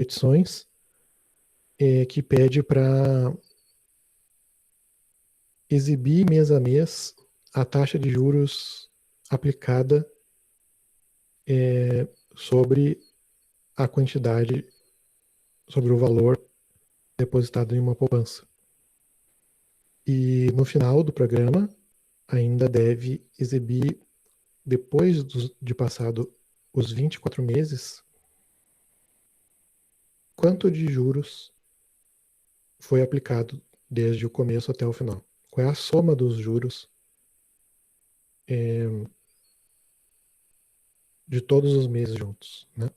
petições que pede para exibir mês a mês a taxa de juros aplicada sobre a quantidade, sobre o valor depositado em uma poupança. E no final do programa, ainda deve exibir, depois de passado os 24 meses, quanto de juros foi aplicado desde o começo até o final. Qual é a soma dos juros de todos os meses juntos, né?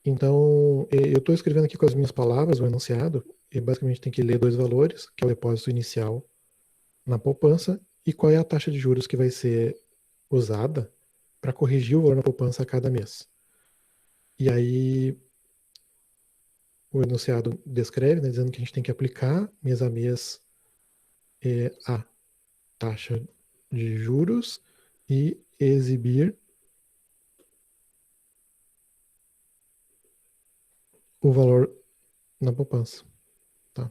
Então, eu estou escrevendo aqui com as minhas palavras o enunciado, e basicamente tem que ler dois valores, que é o depósito inicial na poupança e qual é a taxa de juros que vai ser usada para corrigir o valor na poupança a cada mês. E aí, o enunciado descreve, né, dizendo que a gente tem que aplicar mês a mês a taxa de juros e exibir o valor na poupança. Tá?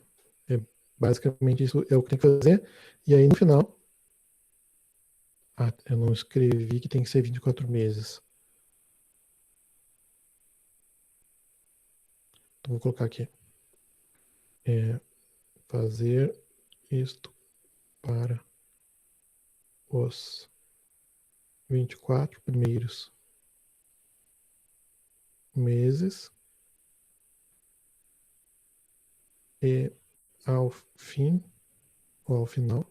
Basicamente isso é o que tem que fazer. E aí no final, eu não escrevi que tem que ser 24 meses. Então vou colocar aqui. Fazer isto para os 24 primeiros meses e ao fim, ou ao final,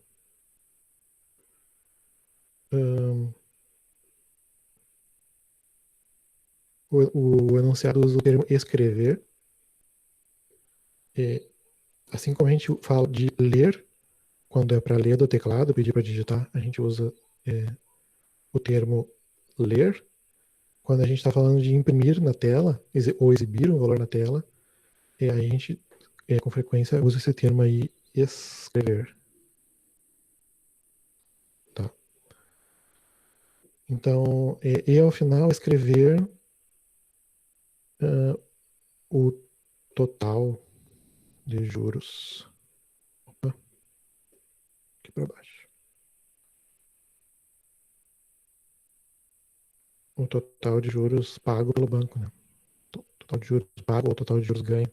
o enunciado usa o termo escrever, assim como a gente fala de ler, quando é para ler do teclado, pedir para digitar, a gente usa o termo ler. Quando a gente está falando de imprimir na tela, ou exibir um valor na tela, a gente, com frequência, usa esse termo aí, escrever. Tá? Então, e ao final, escrever o total de juros. Opa, aqui para baixo. O total de juros pago pelo banco, né? Total de juros pago ou total de juros ganho.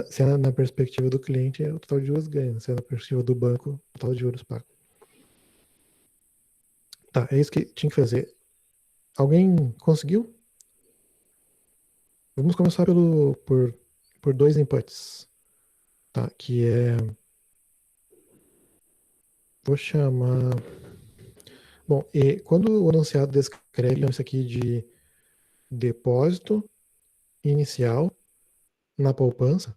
Se é na perspectiva do cliente, é o total de juros ganho. Se é na perspectiva do banco, o total de juros pago. Tá, é isso que tinha que fazer. Alguém conseguiu? Vamos começar por dois inputs. Tá, que é... Vou chamar... Bom, e quando o anunciado descreve isso aqui de depósito inicial na poupança,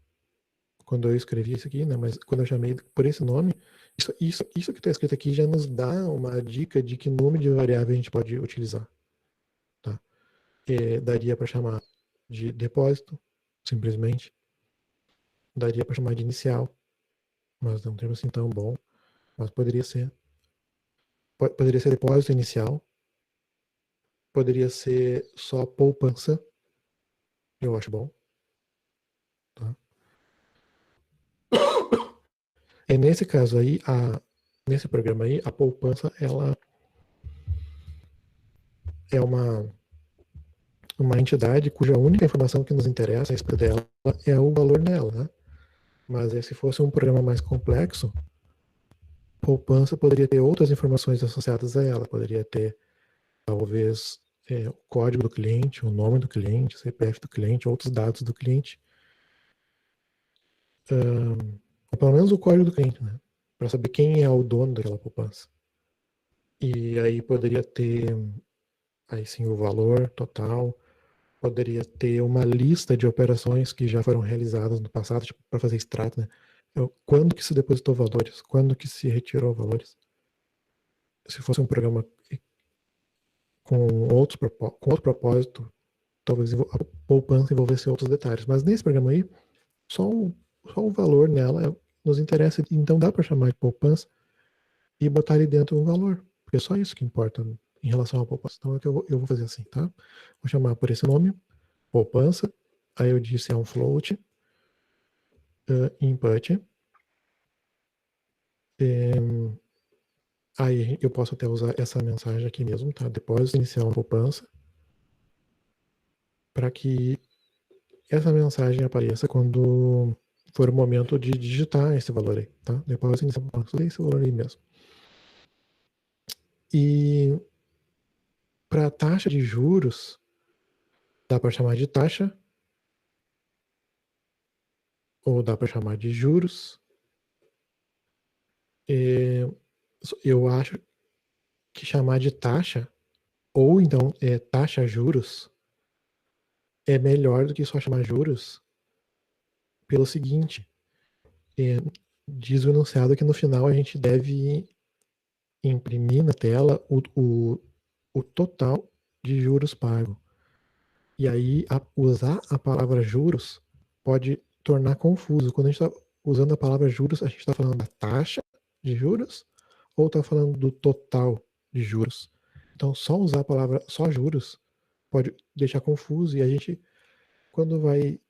quando eu escrevi isso aqui, né, mas quando eu chamei por esse nome, isso que está escrito aqui já nos dá uma dica de que nome de variável a gente pode utilizar. Tá? Daria para chamar de depósito, simplesmente. Daria para chamar de inicial, mas não tem assim tão bom. Mas poderia ser depósito inicial, poderia ser só poupança, eu acho bom. Tá? E nesse caso aí, nesse programa aí, a poupança ela é uma entidade cuja única informação que nos interessa a respeito dela é o valor nela, né? Mas se fosse um programa mais complexo, poupança poderia ter outras informações associadas a ela, poderia ter talvez o código do cliente, o nome do cliente, o CPF do cliente, outros dados do cliente, ou pelo menos o código do cliente, né? Para saber quem é o dono daquela poupança. E aí poderia ter, aí sim, o valor total, poderia ter uma lista de operações que já foram realizadas no passado, tipo, para fazer extrato, né? Quando que se depositou valores, quando que se retirou valores. Se fosse um programa com outro propósito, talvez a poupança envolvesse outros detalhes. Mas nesse programa aí, só o valor nela nos interessa. Então dá para chamar de poupança e botar ali dentro um valor. Porque é só isso que importa em relação à poupança. Então é que eu vou fazer assim, tá? Vou chamar por esse nome, poupança. Aí eu disse é um float, input. Aí eu posso até usar essa mensagem aqui mesmo, tá? Depósito inicial na poupança, para que essa mensagem apareça quando for o momento de digitar esse valor aí, tá? Depósito inicial na poupança, esse valor aí mesmo. E para a taxa de juros, dá para chamar de taxa, ou dá para chamar de juros. Eu acho que chamar de taxa, ou então taxa juros, é melhor do que só chamar juros, pelo seguinte, diz o enunciado que no final a gente deve imprimir na tela o total de juros pago. E aí, usar a palavra juros pode tornar confuso. Quando a gente está usando a palavra juros, a gente está falando da taxa de juros ou está falando do total de juros? Então, só usar a palavra só juros pode deixar confuso e a gente, quando vai,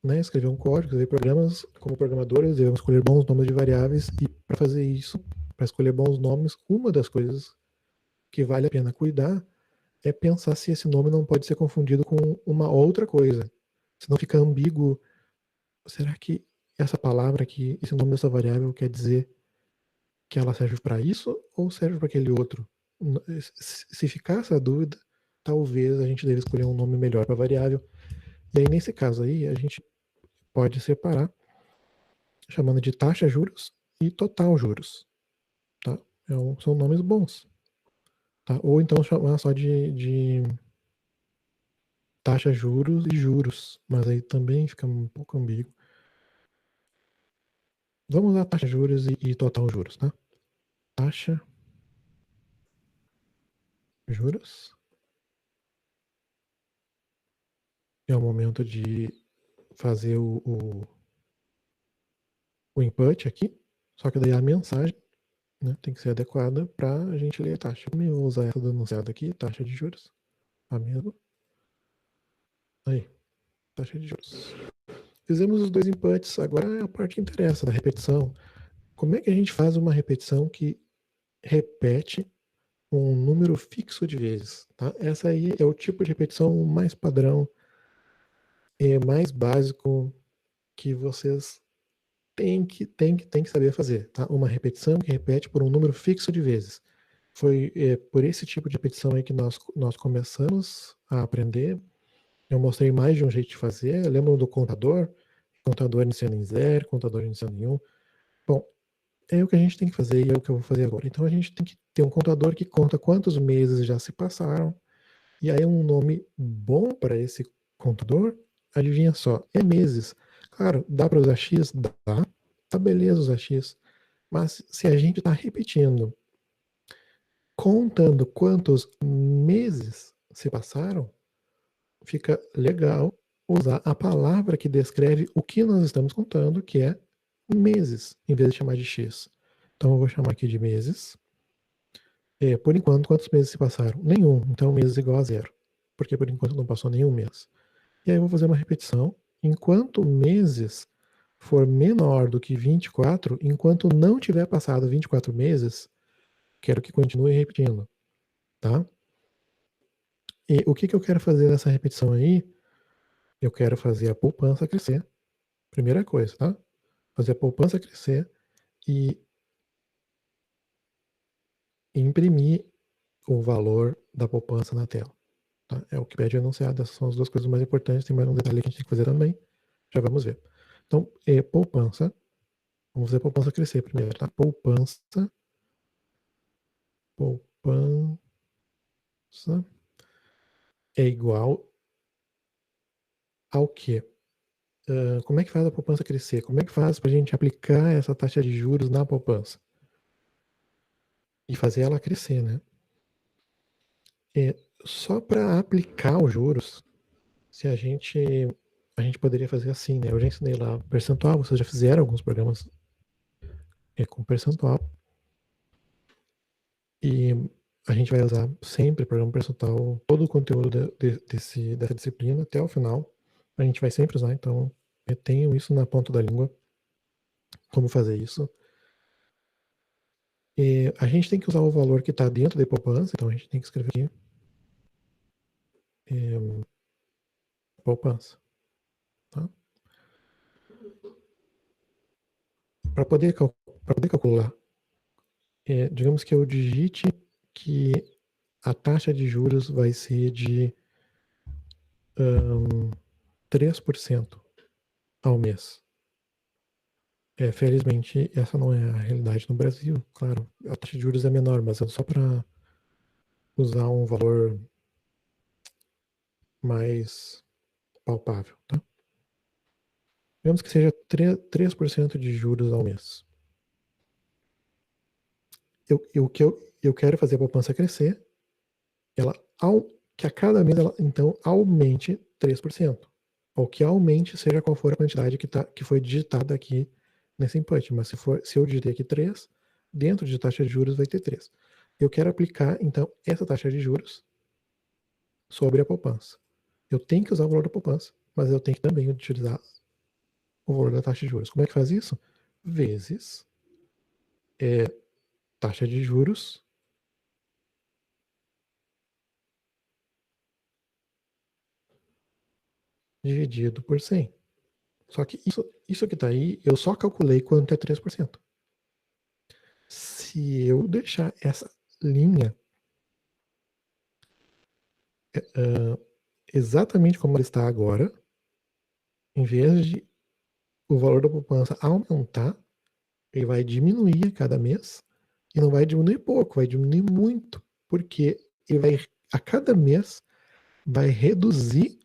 né, escrever um código, escrever programas, como programadores, devemos escolher bons nomes de variáveis e para fazer isso, para escolher bons nomes, uma das coisas que vale a pena cuidar é pensar se esse nome não pode ser confundido com uma outra coisa. Senão fica ambíguo. Será que essa palavra aqui, esse nome dessa variável quer dizer que ela serve para isso ou serve para aquele outro? Se ficar essa dúvida, talvez a gente deva escolher um nome melhor para a variável. E aí, nesse caso aí, a gente pode separar chamando de taxa juros e total juros. Tá? São nomes bons. Tá? Ou então chamar só de taxa juros e juros, mas aí também fica um pouco ambíguo. Vamos usar taxa juros e total juros, tá? Taxa juros. É o momento de fazer o input aqui, só que daí a mensagem, né, tem que ser adequada para a gente ler a taxa. Eu vou usar essa do enunciado aqui, taxa de juros, a mesma. Aí, taxa de juros. Fizemos os dois inputs, agora é a parte que interessa, da repetição. Como é que a gente faz uma repetição que repete um número fixo de vezes? Tá? Essa aí é o tipo de repetição mais padrão e mais básico que vocês têm que saber fazer. Tá? Uma repetição que repete por um número fixo de vezes. Foi por esse tipo de repetição aí que nós começamos a aprender. Eu mostrei mais de um jeito de fazer. Lembram do contador? Contador iniciando em zero, contador iniciando em um. Bom, é o que a gente tem que fazer e é o que eu vou fazer agora. Então a gente tem que ter um contador que conta quantos meses já se passaram. E aí um nome bom para esse contador, adivinha só, é meses. Claro, dá para usar X? Dá. Tá beleza usar X. Mas se a gente está repetindo, contando quantos meses se passaram, fica legal usar a palavra que descreve o que nós estamos contando, que é meses, em vez de chamar de X. Então eu vou chamar aqui de meses. Por enquanto, quantos meses se passaram? Nenhum. Então meses igual a zero. Porque por enquanto não passou nenhum mês. E aí eu vou fazer uma repetição. Enquanto meses for menor do que 24, enquanto não tiver passado 24 meses, quero que continue repetindo, tá? E o que eu quero fazer nessa repetição aí? Eu quero fazer a poupança crescer. Primeira coisa, tá? Fazer a poupança crescer e imprimir o valor da poupança na tela. Tá? É o que pede o enunciado. Essas são as duas coisas mais importantes. Tem mais um detalhe que a gente tem que fazer também. Já vamos ver. Então, poupança. Vamos fazer a poupança crescer primeiro, tá? Poupança é igual ao quê? Como é que faz a poupança crescer? Como é que faz para a gente aplicar essa taxa de juros na poupança? E fazer ela crescer, né? Só para aplicar os juros, se a gente poderia fazer assim, né? Eu já ensinei lá percentual, vocês já fizeram alguns programas com percentual. E a gente vai usar sempre programa percentual, todo o conteúdo dessa disciplina até o final. A gente vai sempre usar, então eu tenho isso na ponta da língua, como fazer isso. E a gente tem que usar o valor que está dentro da poupança, então a gente tem que escrever aqui poupança. Tá? Para poder calcular, digamos que eu digite que a taxa de juros vai ser de 3% ao mês. Felizmente, essa não é a realidade no Brasil. Claro, a taxa de juros é menor, mas é só para usar um valor mais palpável. Tá? Digamos que seja 3% de juros ao mês. Eu quero fazer a poupança crescer, que a cada mês ela então aumente 3%. Ou que aumente, seja qual for a quantidade que foi digitada aqui nesse input. Mas se eu digitei aqui 3, dentro de taxa de juros vai ter 3. Eu quero aplicar, então, essa taxa de juros sobre a poupança. Eu tenho que usar o valor da poupança, mas eu tenho que também utilizar o valor da taxa de juros. Como é que faz isso? Vezes taxa de juros dividido por 100. Só que isso que está aí, eu só calculei quanto é 3%. Se eu deixar essa linha exatamente como ela está agora, em vez de o valor da poupança aumentar, ele vai diminuir a cada mês, e não vai diminuir pouco, vai diminuir muito, porque ele vai, a cada mês, vai reduzir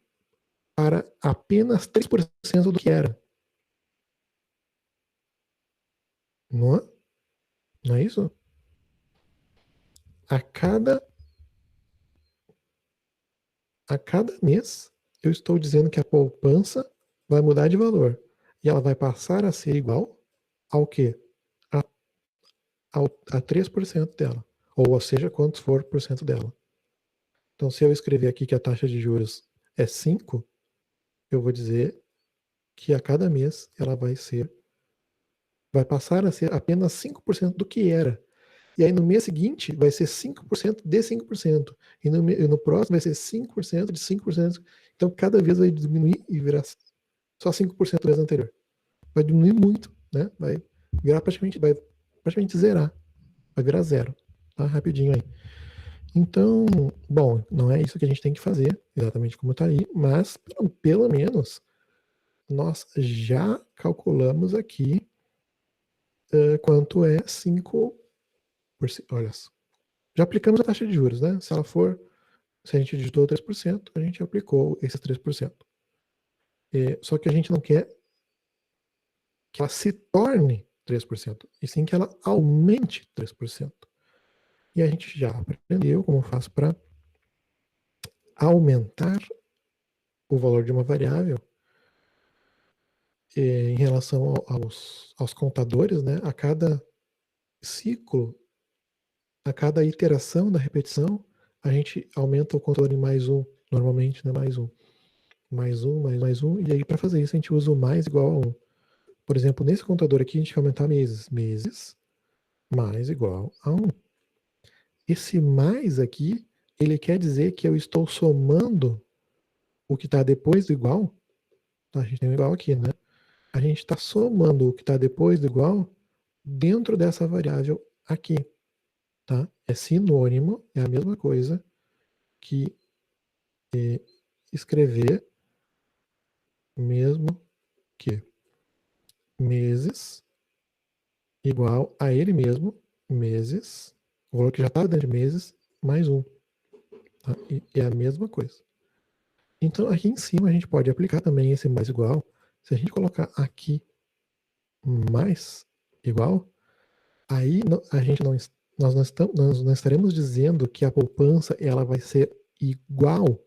para apenas 3% do que era. Não é? Não é isso? A cada, a cada mês, eu estou dizendo que a poupança vai mudar de valor. E ela vai passar a ser igual ao quê? A, a 3% dela. Ou seja, quantos for por cento dela. Então, se eu escrever aqui que a taxa de juros é 5, eu vou dizer que a cada mês ela vai passar a ser apenas 5% do que era. E aí no mês seguinte vai ser 5% de 5%. E no próximo vai ser 5% de 5%. Então cada vez vai diminuir e virar só 5% do mês anterior. Vai diminuir muito, né? Vai praticamente zerar. Vai virar zero. Tá? Rapidinho aí. Então, bom, não é isso que a gente tem que fazer, exatamente como está aí, mas pelo menos nós já calculamos aqui quanto é 5%. Olha só. Já aplicamos a taxa de juros, né? Se a gente digitou 3%, a gente aplicou esses 3%. Só que a gente não quer que ela se torne 3%, e sim que ela aumente 3%. E a gente já aprendeu como faz para aumentar o valor de uma variável em relação aos contadores, né? A cada ciclo, a cada iteração da repetição, a gente aumenta o contador em mais um, normalmente, né? Mais um, mais um, e aí para fazer isso a gente usa o mais igual a 1. Por exemplo, nesse contador aqui a gente vai aumentar meses. Meses mais igual a 1. Esse mais aqui, ele quer dizer que eu estou somando o que está depois do igual. Tá? A gente tem um igual aqui, né? A gente está somando o que está depois do igual dentro dessa variável aqui. Tá? É sinônimo, é a mesma coisa que escrever mesmo que meses igual a ele mesmo, meses, o valor que já está dentro de meses, mais um. Tá? E é a mesma coisa. Então, aqui em cima, a gente pode aplicar também esse mais igual. Se a gente colocar aqui mais igual, aí a gente não, nós não estaremos dizendo que a poupança ela vai ser igual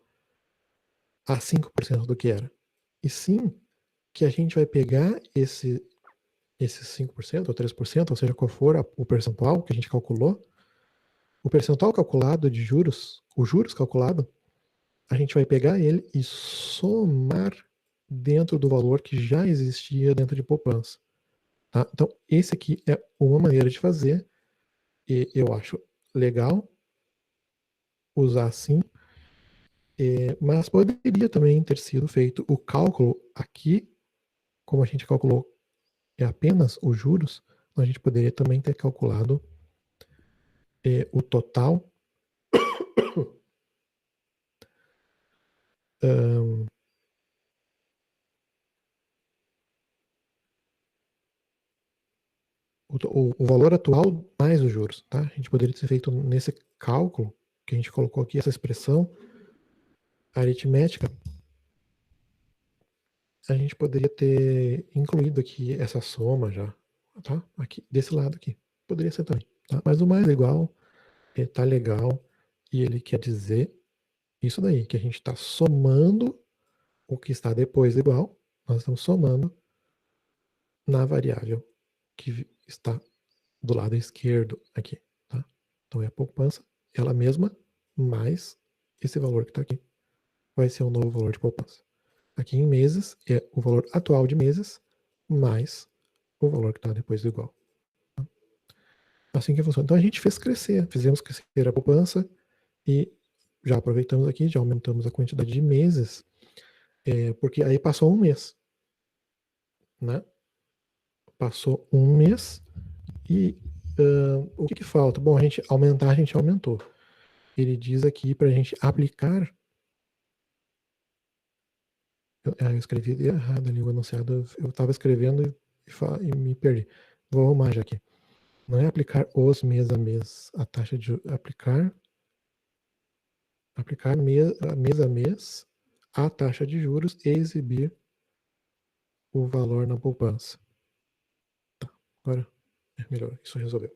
a 5% do que era. E sim que a gente vai pegar esses 5% ou 3%, ou seja, qual for o percentual que a gente calculou, o percentual calculado de juros, o juros calculado, a gente vai pegar ele e somar dentro do valor que já existia dentro de poupança. Tá? Então, esse aqui é uma maneira de fazer, e eu acho legal usar assim, mas poderia também ter sido feito o cálculo aqui, como a gente calculou é apenas os juros, a gente poderia também ter calculado o total o valor atual mais os juros, tá? A gente poderia ter feito nesse cálculo que a gente colocou aqui, essa expressão aritmética, a gente poderia ter incluído aqui essa soma já, tá? Aqui, desse lado aqui. Poderia ser também, tá? Mas o mais igual, tá legal, e ele quer dizer isso daí, que a gente está somando o que está depois do igual, nós estamos somando na variável que está do lado esquerdo aqui, tá? Então é a poupança, ela mesma, mais esse valor que está aqui, vai ser o novo valor de poupança. Aqui em meses é o valor atual de meses, mais o valor que está depois do igual. Assim que funciona. Então a gente fizemos crescer a poupança e já aproveitamos aqui, já aumentamos a quantidade de meses, porque aí passou um mês, né? Passou um mês e o que falta? Bom, a gente aumentou. Ele diz aqui para a gente aplicar. Eu escrevi errado ali o enunciado. Eu estava escrevendo e me perdi. Vou arrumar já aqui. Não é aplicar os mês a mês a taxa de aplicar mês a mês a taxa de juros e exibir o valor na poupança. Tá, agora é melhor, isso resolveu.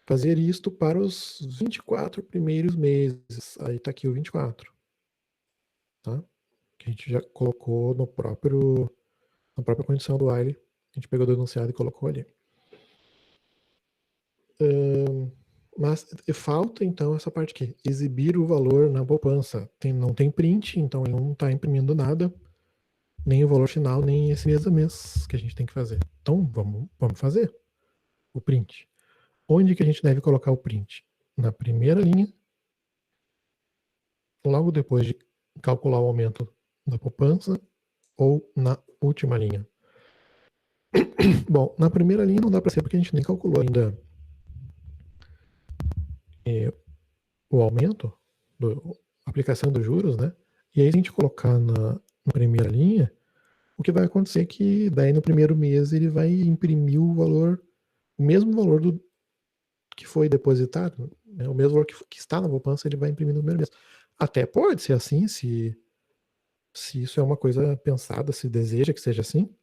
Fazer isto para os 24 primeiros meses. Aí está aqui o 24. Tá? Que a gente já colocou na própria condição do while. A gente pegou do enunciado e colocou ali. Mas falta então essa parte aqui, exibir o valor na poupança. Não tem print, então ele não está imprimindo nada, nem o valor final, nem esse mês a mês que a gente tem que fazer. Então vamos fazer o print. Onde que a gente deve colocar o print? Na primeira linha, logo depois de calcular o aumento da poupança, ou na última linha. Bom, na primeira linha não dá para ser porque a gente nem calculou ainda o aumento, a aplicação dos juros, né? E aí, se a gente colocar na primeira linha, o que vai acontecer é que daí no primeiro mês ele vai imprimir o valor, o mesmo valor que foi depositado, né? O mesmo valor que está na poupança, ele vai imprimir no primeiro mês. Até pode ser assim, se isso é uma coisa pensada, se deseja que seja assim,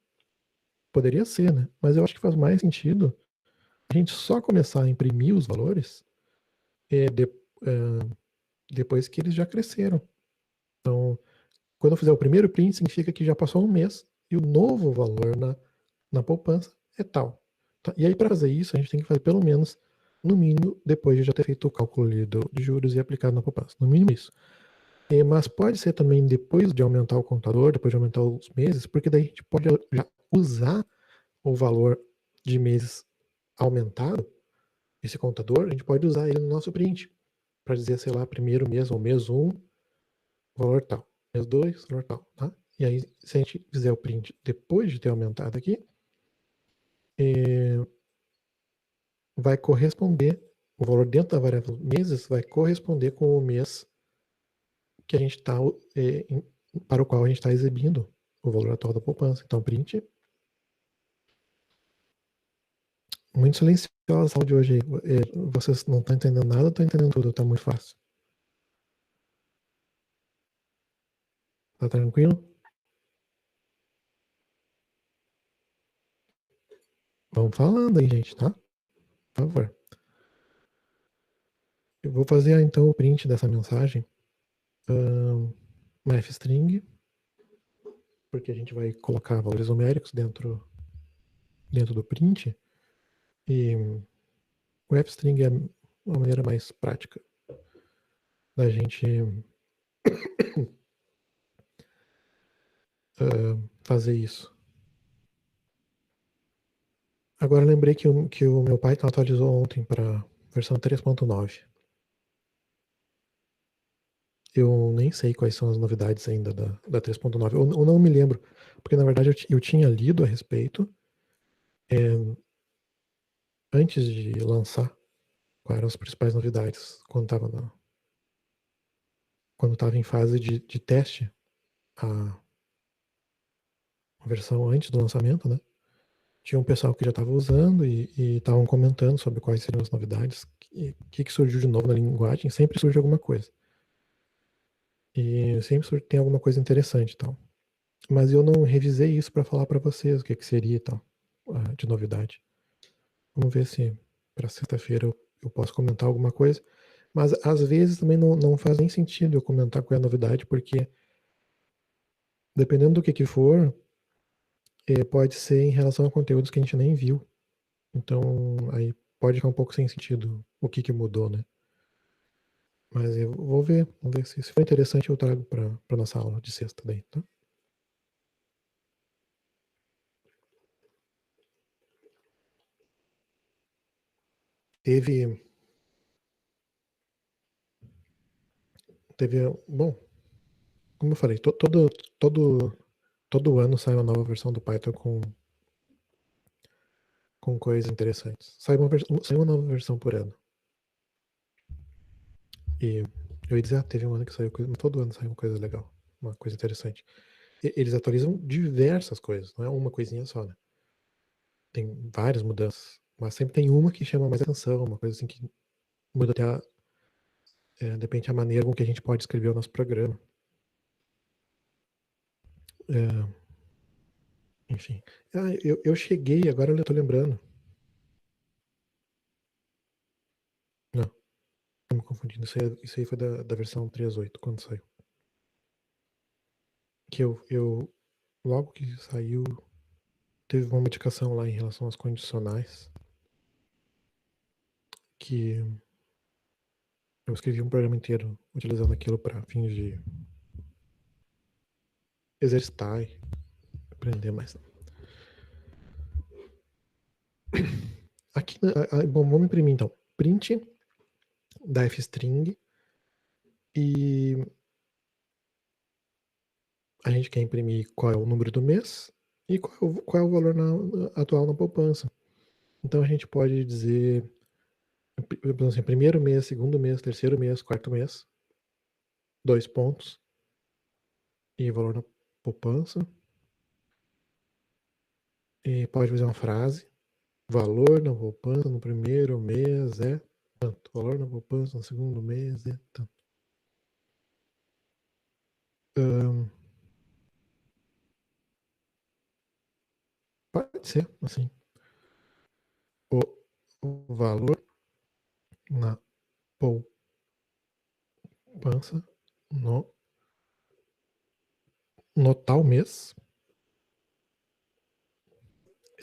poderia ser, né? Mas eu acho que faz mais sentido a gente só começar a imprimir os valores de, depois que eles já cresceram. Então, quando eu fizer o primeiro print, significa que já passou um mês e o novo valor na poupança é tal. Tá? E aí, para fazer isso, a gente tem que fazer pelo menos, no mínimo, depois de já ter feito o cálculo de juros e aplicado na poupança. No mínimo isso. Mas pode ser também depois de aumentar o contador, depois de aumentar os meses, porque daí a gente pode já usar o valor de meses aumentado, esse contador, a gente pode usar ele no nosso print, para dizer, sei lá, primeiro mês ou mês 1, valor tal. Mês 2, valor tal, tá? E aí, se a gente fizer o print depois de ter aumentado aqui, vai corresponder, o valor dentro da variável meses vai corresponder com o mês que a gente está, para o qual a gente está exibindo o valor atual da poupança. Então, print. Muito silenciosa a aula de hoje aí. Vocês não estão entendendo nada, estão entendendo tudo, tá muito fácil. Tá tranquilo? Vamos falando aí, gente, tá? Por favor. Eu vou fazer então o print dessa mensagem. Uma fstring, porque a gente vai colocar valores numéricos dentro do print. E o fstring é uma maneira mais prática da gente fazer isso. Agora eu lembrei que o meu Python atualizou ontem para versão 3.9. Eu nem sei quais são as novidades ainda da 3.9. Eu não me lembro, porque na verdade eu tinha lido a respeito antes de lançar quais eram as principais novidades quando estava em fase de teste a versão antes do lançamento, né? Tinha um pessoal que já estava usando e estavam comentando sobre quais seriam as novidades, o que surgiu de novo na linguagem. Sempre surge alguma coisa. E sempre tem alguma coisa interessante e tal. Mas eu não revisei isso para falar para vocês o que seria e tal, de novidade. Vamos ver se para sexta-feira eu posso comentar alguma coisa. Mas às vezes também não faz nem sentido eu comentar qual é a novidade, porque dependendo do que for, pode ser em relação a conteúdos que a gente nem viu. Então aí pode ficar um pouco sem sentido o que mudou, né? Mas eu vamos ver se for interessante eu trago para nossa aula de sexta daí, tá? Teve, bom, como eu falei, todo ano sai uma nova versão do Python com coisas interessantes. Sai uma nova versão por ano. E eu ia dizer, teve um ano que saiu coisa, mas todo ano sai uma coisa legal, uma coisa interessante. Eles atualizam diversas coisas, não é uma coisinha só, né? Tem várias mudanças, mas sempre tem uma que chama mais atenção, uma coisa assim que muda até depende da maneira com que a gente pode escrever o nosso programa. É, enfim. Eu cheguei, agora eu tô lembrando. Não, tô me confundindo. Isso aí foi da versão 3.8, quando saiu. Que logo que saiu, teve uma modificação lá em relação às condicionais, que eu escrevi um programa inteiro utilizando aquilo para fins de exercitar e aprender mais. Aqui, bom, vamos imprimir então. Print da fstring e a gente quer imprimir qual é o número do mês e qual é o valor atual na poupança. Então a gente pode dizer, assim, primeiro mês, segundo mês, terceiro mês, quarto mês, 2 pontos e valor na poupança. E pode fazer uma frase. Valor na poupança no primeiro mês é tanto. Valor na poupança no segundo mês é tanto. Ahn, pode ser, assim. O, o valor na poupança no, no tal mês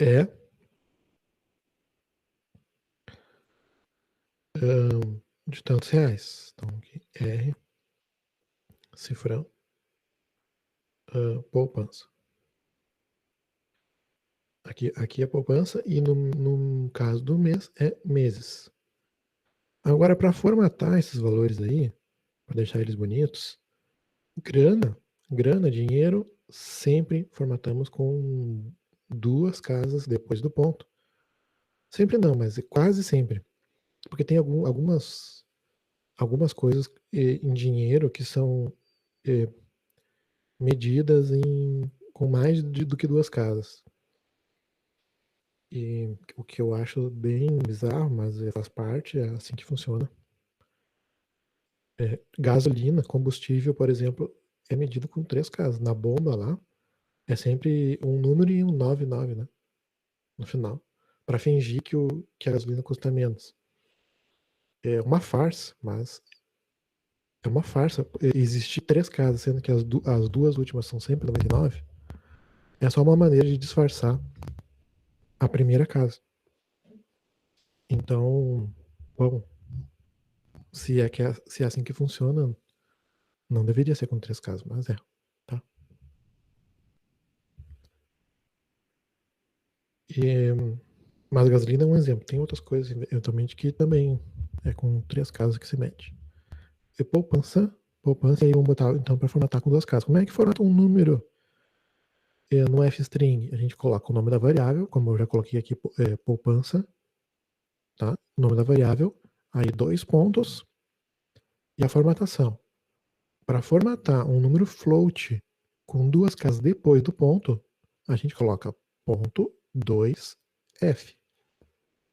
é de tantos reais. Então, aqui, R, cifrão, poupança. Aqui é poupança e no caso do mês é meses. Agora, para formatar esses valores aí, para deixar eles bonitos, grana, dinheiro, sempre formatamos com duas casas depois do ponto. Sempre não, mas quase sempre. Porque tem algumas coisas em dinheiro que são eh, medidas com mais do que duas casas. E o que eu acho bem bizarro, mas faz parte, é assim que funciona. Gasolina, combustível, por exemplo, é medido com três casas. Na bomba lá, é sempre um número e um 99, né? No final. Para fingir que a gasolina custa menos. É uma farsa, mas é uma farsa. Existir três casas, sendo que as duas últimas são sempre 99, é só uma maneira de disfarçar a primeira casa. Então, bom, se é assim que funciona, não deveria ser com três casas, mas é. Tá? Mas gasolina é um exemplo. Tem outras coisas eventualmente que também é com 3 casas que se mete. E poupança, aí vamos botar então para formatar com 2 casas. Como é que formata um número no F-string? A gente coloca o nome da variável, como eu já coloquei aqui, poupança, tá? O nome da variável, aí 2 pontos e a formatação. Para formatar um número float com 2 casas depois do ponto, a gente coloca ponto 2F,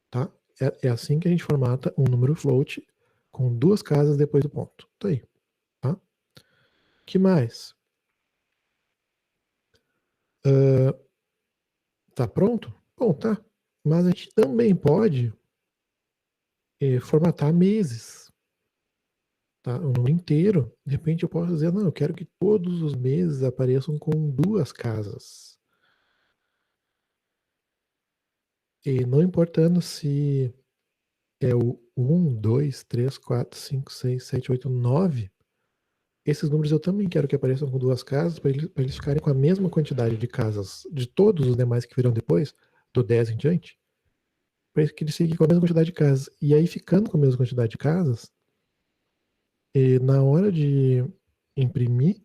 tá? É assim que a gente formata um número float com 2 casas depois do ponto. Tá aí, tá? Que mais? Tá pronto? Bom, tá. Mas a gente também pode formatar meses, tá? O número inteiro. De repente eu posso dizer, não, eu quero que todos os meses apareçam com 2 casas. E não importando se é o 1, 2, 3, 4, 5, 6, 7, 8, 9. Esses números eu também quero que apareçam com 2 casas para eles ficarem com a mesma quantidade de casas de todos os demais que virão depois, do 10 em diante, para que eles fiquem com a mesma quantidade de casas. E aí, ficando com a mesma quantidade de casas, na hora de imprimir,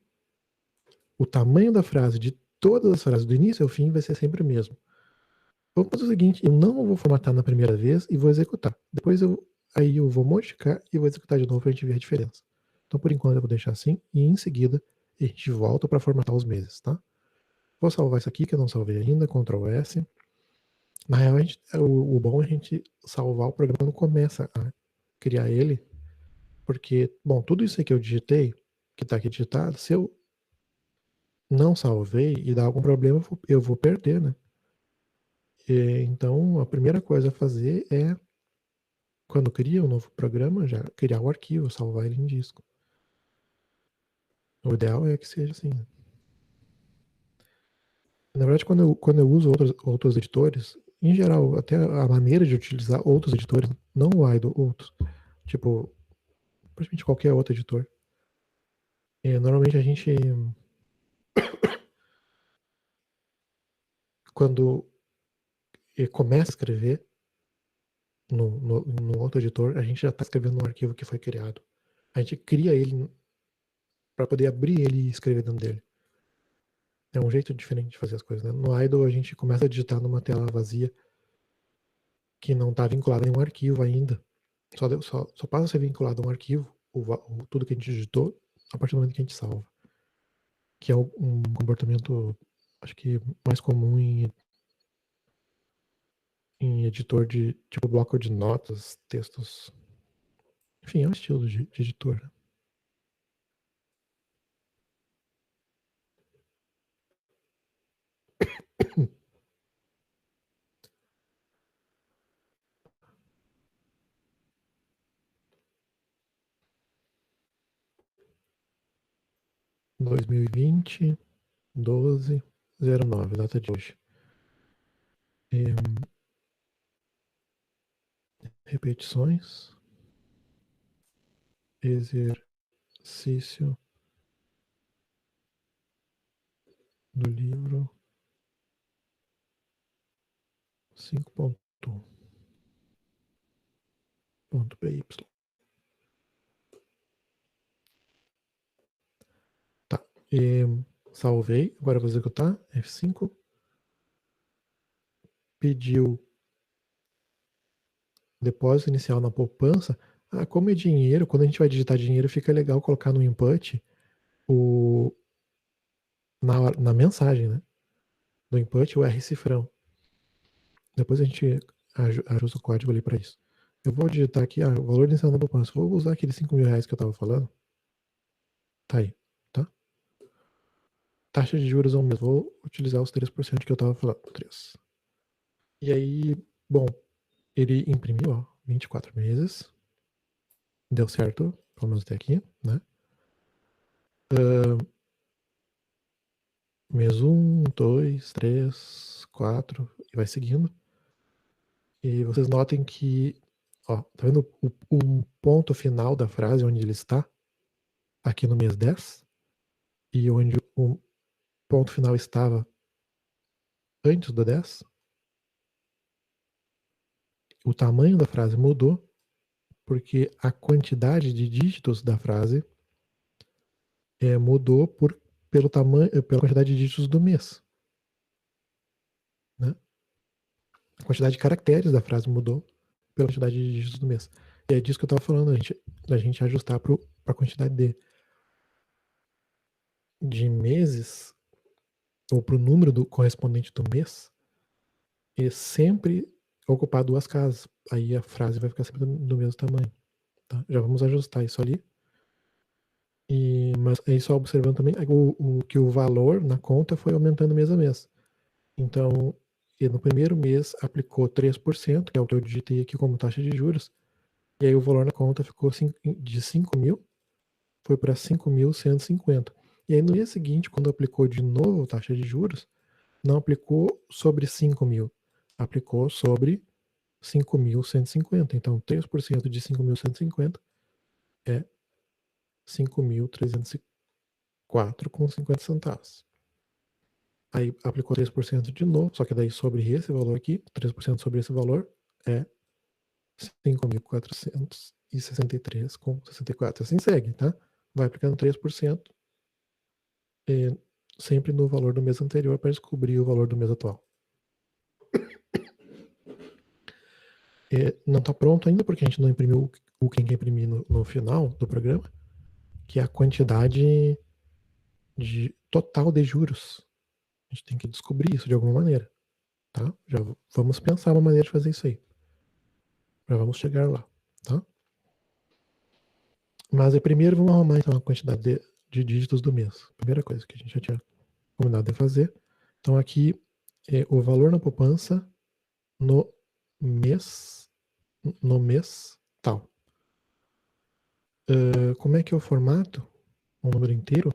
o tamanho da frase de todas as frases, do início ao fim, vai ser sempre o mesmo. Vamos fazer o seguinte, eu não vou formatar na primeira vez e vou executar. Depois aí eu vou modificar e vou executar de novo para a gente ver a diferença. Então, por enquanto, eu vou deixar assim e em seguida a gente volta para formatar os meses, tá? Vou salvar isso aqui que eu não salvei ainda, Ctrl S. Na real, o bom é a gente salvar o programa quando começa a criar ele, porque, bom, tudo isso aí que eu digitei, que está aqui digitado, se eu não salvei e dar algum problema, eu vou perder, né? Então, a primeira coisa a fazer é, quando cria um novo programa, já criar o arquivo, salvar ele em disco. O ideal é que seja assim, né? Na verdade, quando eu uso outros editores, em geral, até a maneira de utilizar outros editores, não o Idle, outros, tipo, praticamente qualquer outro editor, normalmente a gente, quando começa a escrever no outro editor, a gente já está escrevendo no arquivo que foi criado. A gente cria ele para poder abrir ele e escrever dentro dele. É um jeito diferente de fazer as coisas, né? No Idle a gente começa a digitar numa tela vazia que não está vinculada em um arquivo ainda. Só passa a ser vinculado a um arquivo, tudo que a gente digitou, a partir do momento que a gente salva. Que é um comportamento, acho que mais comum em editor de tipo bloco de notas, textos. Enfim, é um estilo de editor, né? 2020, 12/09, data de hoje. Repetições, exercício do livro 5.1.py. Tá. Salvei, agora vou executar. F5. Pediu depósito inicial na poupança. Como é dinheiro, quando a gente vai digitar dinheiro, fica legal colocar no input na mensagem, né? No input o R cifrão. Depois a gente ajusta o código ali para isso. Eu vou digitar aqui o valor inicial da poupança. Vou usar aqueles 5 mil reais que eu estava falando. Tá aí, tá? Taxa de juros ao mês. Vou utilizar os 3% que eu estava falando. 3. E aí, bom, ele imprimiu, ó, 24 meses. Deu certo, pelo menos até aqui, né? Mês 1, 2, 3, 4, e vai seguindo. E vocês notem que, ó, tá vendo o ponto final da frase onde ele está? Aqui no mês 10, e onde o ponto final estava antes do 10? o tamanho da frase mudou porque a quantidade de dígitos da frase mudou pelo tamanho, pela quantidade de dígitos do mês. Né? A quantidade de caracteres da frase mudou pela quantidade de dígitos do mês. E é disso que eu estava falando, a gente ajustar para a quantidade de meses, ou para o número correspondente do mês, e sempre ocupar duas casas. Aí a frase vai ficar sempre do mesmo tamanho. Tá? Já vamos ajustar isso ali. Mas aí só observando também que o valor na conta foi aumentando mês a mês. Então, no primeiro mês aplicou 3%, que é o que eu digitei aqui como taxa de juros, e aí o valor na conta ficou de 5 mil, foi para 5.150. E aí no mês seguinte, quando aplicou de novo a taxa de juros, não aplicou sobre 5 mil, aplicou sobre 5.150. Então, 3% de 5.150 é 5.304,50 centavos. Aí aplicou 3% de novo, só que daí sobre esse valor aqui, 3% sobre esse valor é 5.463,64. Assim segue, tá? Vai aplicando 3% sempre no valor do mês anterior para descobrir o valor do mês atual. Não está pronto ainda porque a gente não imprimiu o que tem que imprimir no final do programa, que é a quantidade de total de juros. A gente tem que descobrir isso de alguma maneira, tá? Já vamos pensar uma maneira de fazer isso aí. Já vamos chegar lá, tá? Mas primeiro vamos arrumar então a quantidade de dígitos do mês. Primeira coisa que a gente já tinha combinado de fazer. Então aqui o valor na poupança no mês tal. Como é que eu formato um número inteiro?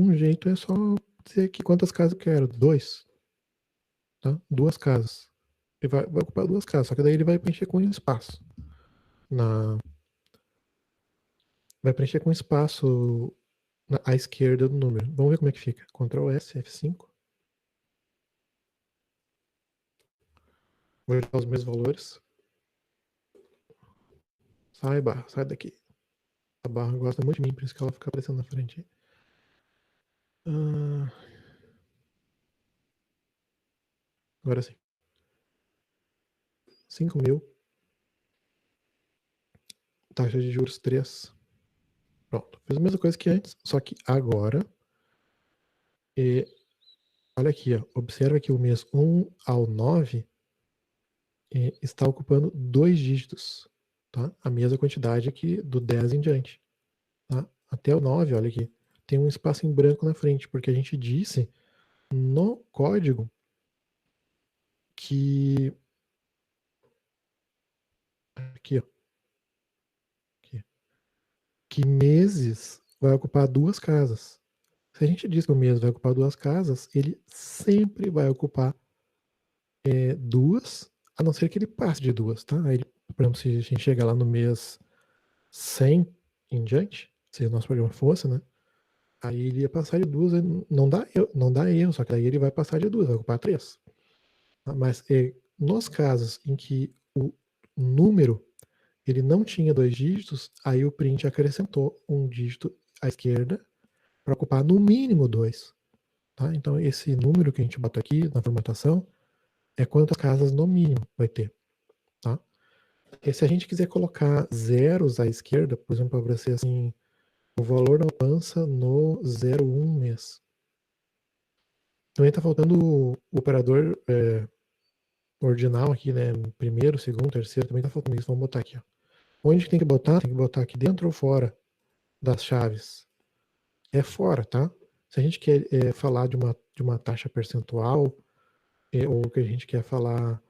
Um jeito é só dizer aqui quantas casas eu quero. 2. Tá? 2 casas. Ele vai ocupar 2 casas, só que daí ele vai preencher com espaço. Vai preencher com espaço à esquerda do número. Vamos ver como é que fica. Ctrl S, F5. Vou editar os meus valores. Sai, barra, sai daqui. A barra gosta muito de mim, por isso que ela fica aparecendo na frente. Agora sim. 5 mil. Taxa de juros 3. Pronto. Fez a mesma coisa que antes, só que agora. Olha aqui, ó. Observa que o mês 1 ao 9 está ocupando 2 dígitos. Tá? A mesma quantidade aqui do 10 em diante. Tá? Até o 9, olha aqui. Tem um espaço em branco na frente, porque a gente disse no código que. Aqui, ó. Aqui. Que meses vai ocupar 2 casas. Se a gente diz que o mês vai ocupar 2 casas, ele sempre vai ocupar 2, a não ser que ele passe de 2, tá? Aí, por exemplo, se a gente chegar lá no mês 100 em diante, se o nosso programa fosse, né? Aí ele ia passar de 2, não dá erro, só que aí ele vai passar de 2, vai ocupar 3. Mas nos casos em que o número ele não tinha 2 dígitos, aí o print acrescentou um dígito à esquerda para ocupar no mínimo 2. Tá? Então esse número que a gente bota aqui na formatação é quantas casas no mínimo vai ter. Tá? E se a gente quiser colocar zeros à esquerda, por exemplo, para ser assim, o valor da poupança no 01 mês. Também está faltando o operador ordinal aqui, né? Primeiro, segundo, terceiro, também está faltando isso. Vamos botar aqui. Ó. Onde tem que botar? Tem que botar aqui dentro ou fora das chaves? É fora, tá? Se a gente quer falar de uma taxa percentual, ou que a gente quer falar,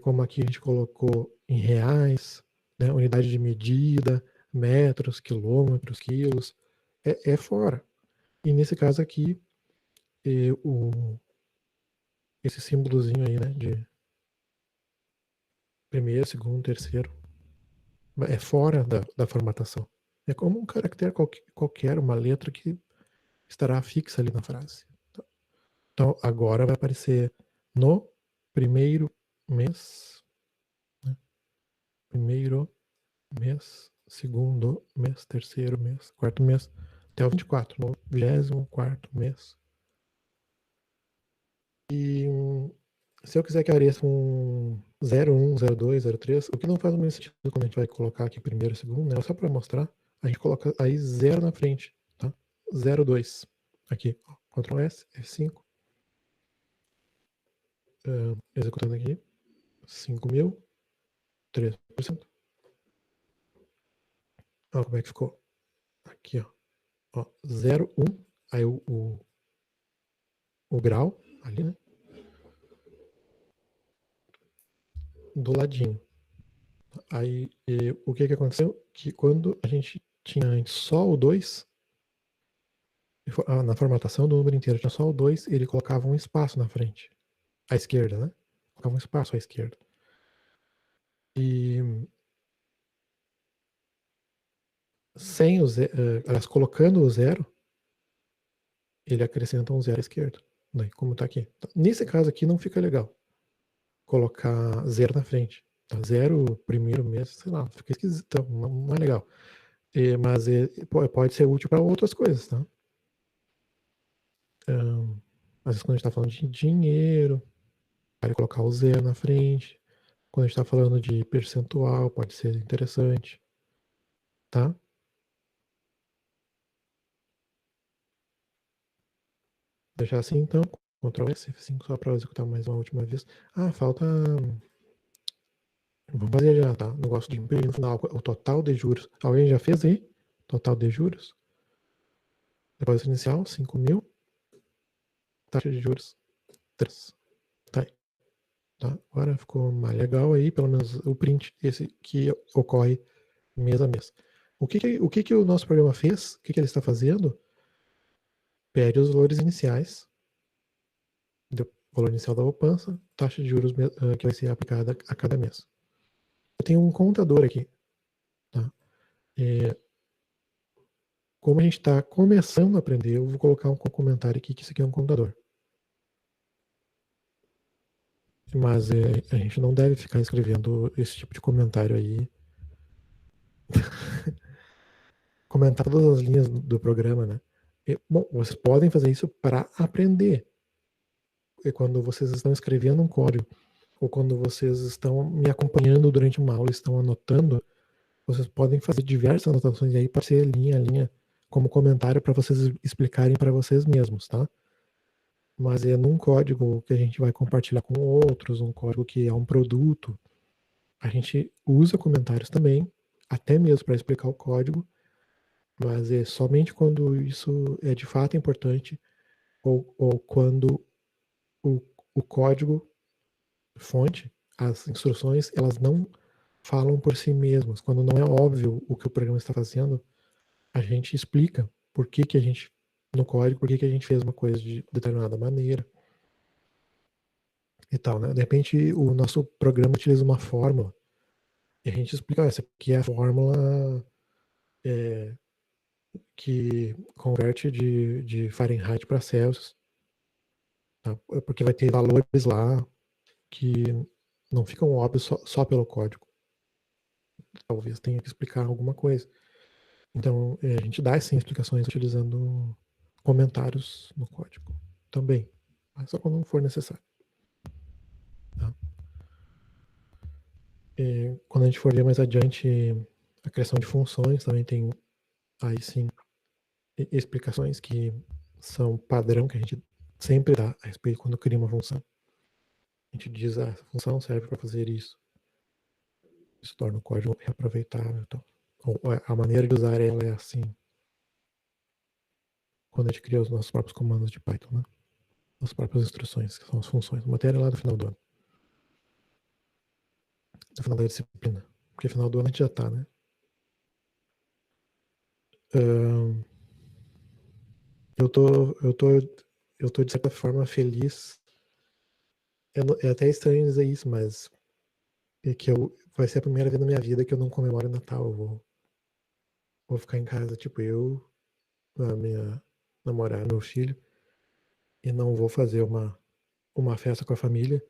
como aqui a gente colocou em reais, né? Unidade de medida, metros, quilômetros, quilos, é fora. E nesse caso aqui, esse símbolozinho aí, né? De primeiro, segundo, terceiro, é fora da formatação. É como um caractere qualquer, uma letra que estará fixa ali na frase. Então, agora vai aparecer no primeiro mês. Né? primeiro mês, segundo mês, terceiro mês, quarto mês, até o 24, no 24º mês. E se eu quiser que apareça um 01, 02, 03, o que não faz o mesmo sentido quando a gente vai colocar aqui primeiro e segundo, né? Só para mostrar, a gente coloca aí 0 na frente, tá? 02. Aqui, ó, Ctrl S, F5. Executando aqui. 5.000, 3%. Olha como é que ficou. Aqui, ó 0,1. Aí o grau ali, né? Do ladinho. Aí o que aconteceu? Que quando a gente tinha antes só o 2, na formatação do número inteiro tinha só o 2, ele colocava um espaço na frente. À esquerda, né? Colocava um espaço à esquerda. E sem o zero, colocando o 0, ele acrescenta um 0 à esquerda. Daí, como tá aqui. Nesse caso aqui não fica legal colocar 0 na frente. Tá? 0 primeiro mês, sei lá, fica esquisito, não é legal. Mas pode ser útil para outras coisas, tá? Às vezes quando a gente está falando de dinheiro, pode colocar o 0 na frente. Quando a gente está falando de percentual, pode ser interessante, tá? Deixar assim então, Ctrl S, F5 só para executar mais uma última vez. Falta. Vamos fazer já, tá? Negócio de imprimir no final, o total de juros. Alguém já fez aí? Total de juros? Depósito inicial, 5.000. Taxa de juros, 3. Tá aí. Tá? Agora ficou mais legal aí, pelo menos o print, esse que ocorre mês a mês. O que o nosso programa fez? O que ele está fazendo? Pede os valores iniciais, do valor inicial da poupança, taxa de juros que vai ser aplicada a cada mês. Eu tenho um contador aqui. Tá? Como a gente está começando a aprender, eu vou colocar um comentário aqui que isso aqui é um contador. Mas a gente não deve ficar escrevendo esse tipo de comentário aí. Comentar todas as linhas do programa, né? Bom, vocês podem fazer isso para aprender. E quando vocês estão escrevendo um código, ou quando vocês estão me acompanhando durante uma aula e estão anotando, vocês podem fazer diversas anotações aí para ser linha a linha, como comentário para vocês explicarem para vocês mesmos, tá? Mas é num código que a gente vai compartilhar com outros, um código que é um produto, a gente usa comentários também, até mesmo para explicar o código, mas é somente quando isso é de fato importante ou quando o, o código fonte, as instruções, elas não falam por si mesmas. Quando não é óbvio o que o programa está fazendo, a gente explica por que que a gente, no código, por que que a gente fez uma coisa de determinada maneira e tal, né? De repente, o nosso programa utiliza uma fórmula e a gente explica, essa aqui é a fórmula que converte de Fahrenheit para Celsius, tá? Porque vai ter valores lá que não ficam óbvios só pelo código. Talvez tenha que explicar alguma coisa. Então, a gente dá essas explicações utilizando comentários no código também, mas só quando for necessário. Tá? Quando a gente for ver mais adiante a criação de funções, também tem aí sim explicações que são padrão que a gente sempre dá a respeito quando cria uma função. A gente diz, essa função serve para fazer isso. Isso torna o código reaproveitável. Então. Ou a maneira de usar ela é assim, quando a gente cria os nossos próprios comandos de Python, né? As próprias instruções, que são as funções. Matéria lá do final do ano. Do final da disciplina. Porque final do ano a gente já tá, né? Eu tô, eu tô, eu tô de certa forma feliz. É até estranho dizer isso, mas é que vai ser a primeira vez na minha vida que eu não comemoro Natal. Eu vou ficar em casa, tipo, a minha namorada, meu filho, e não vou fazer uma festa com a família.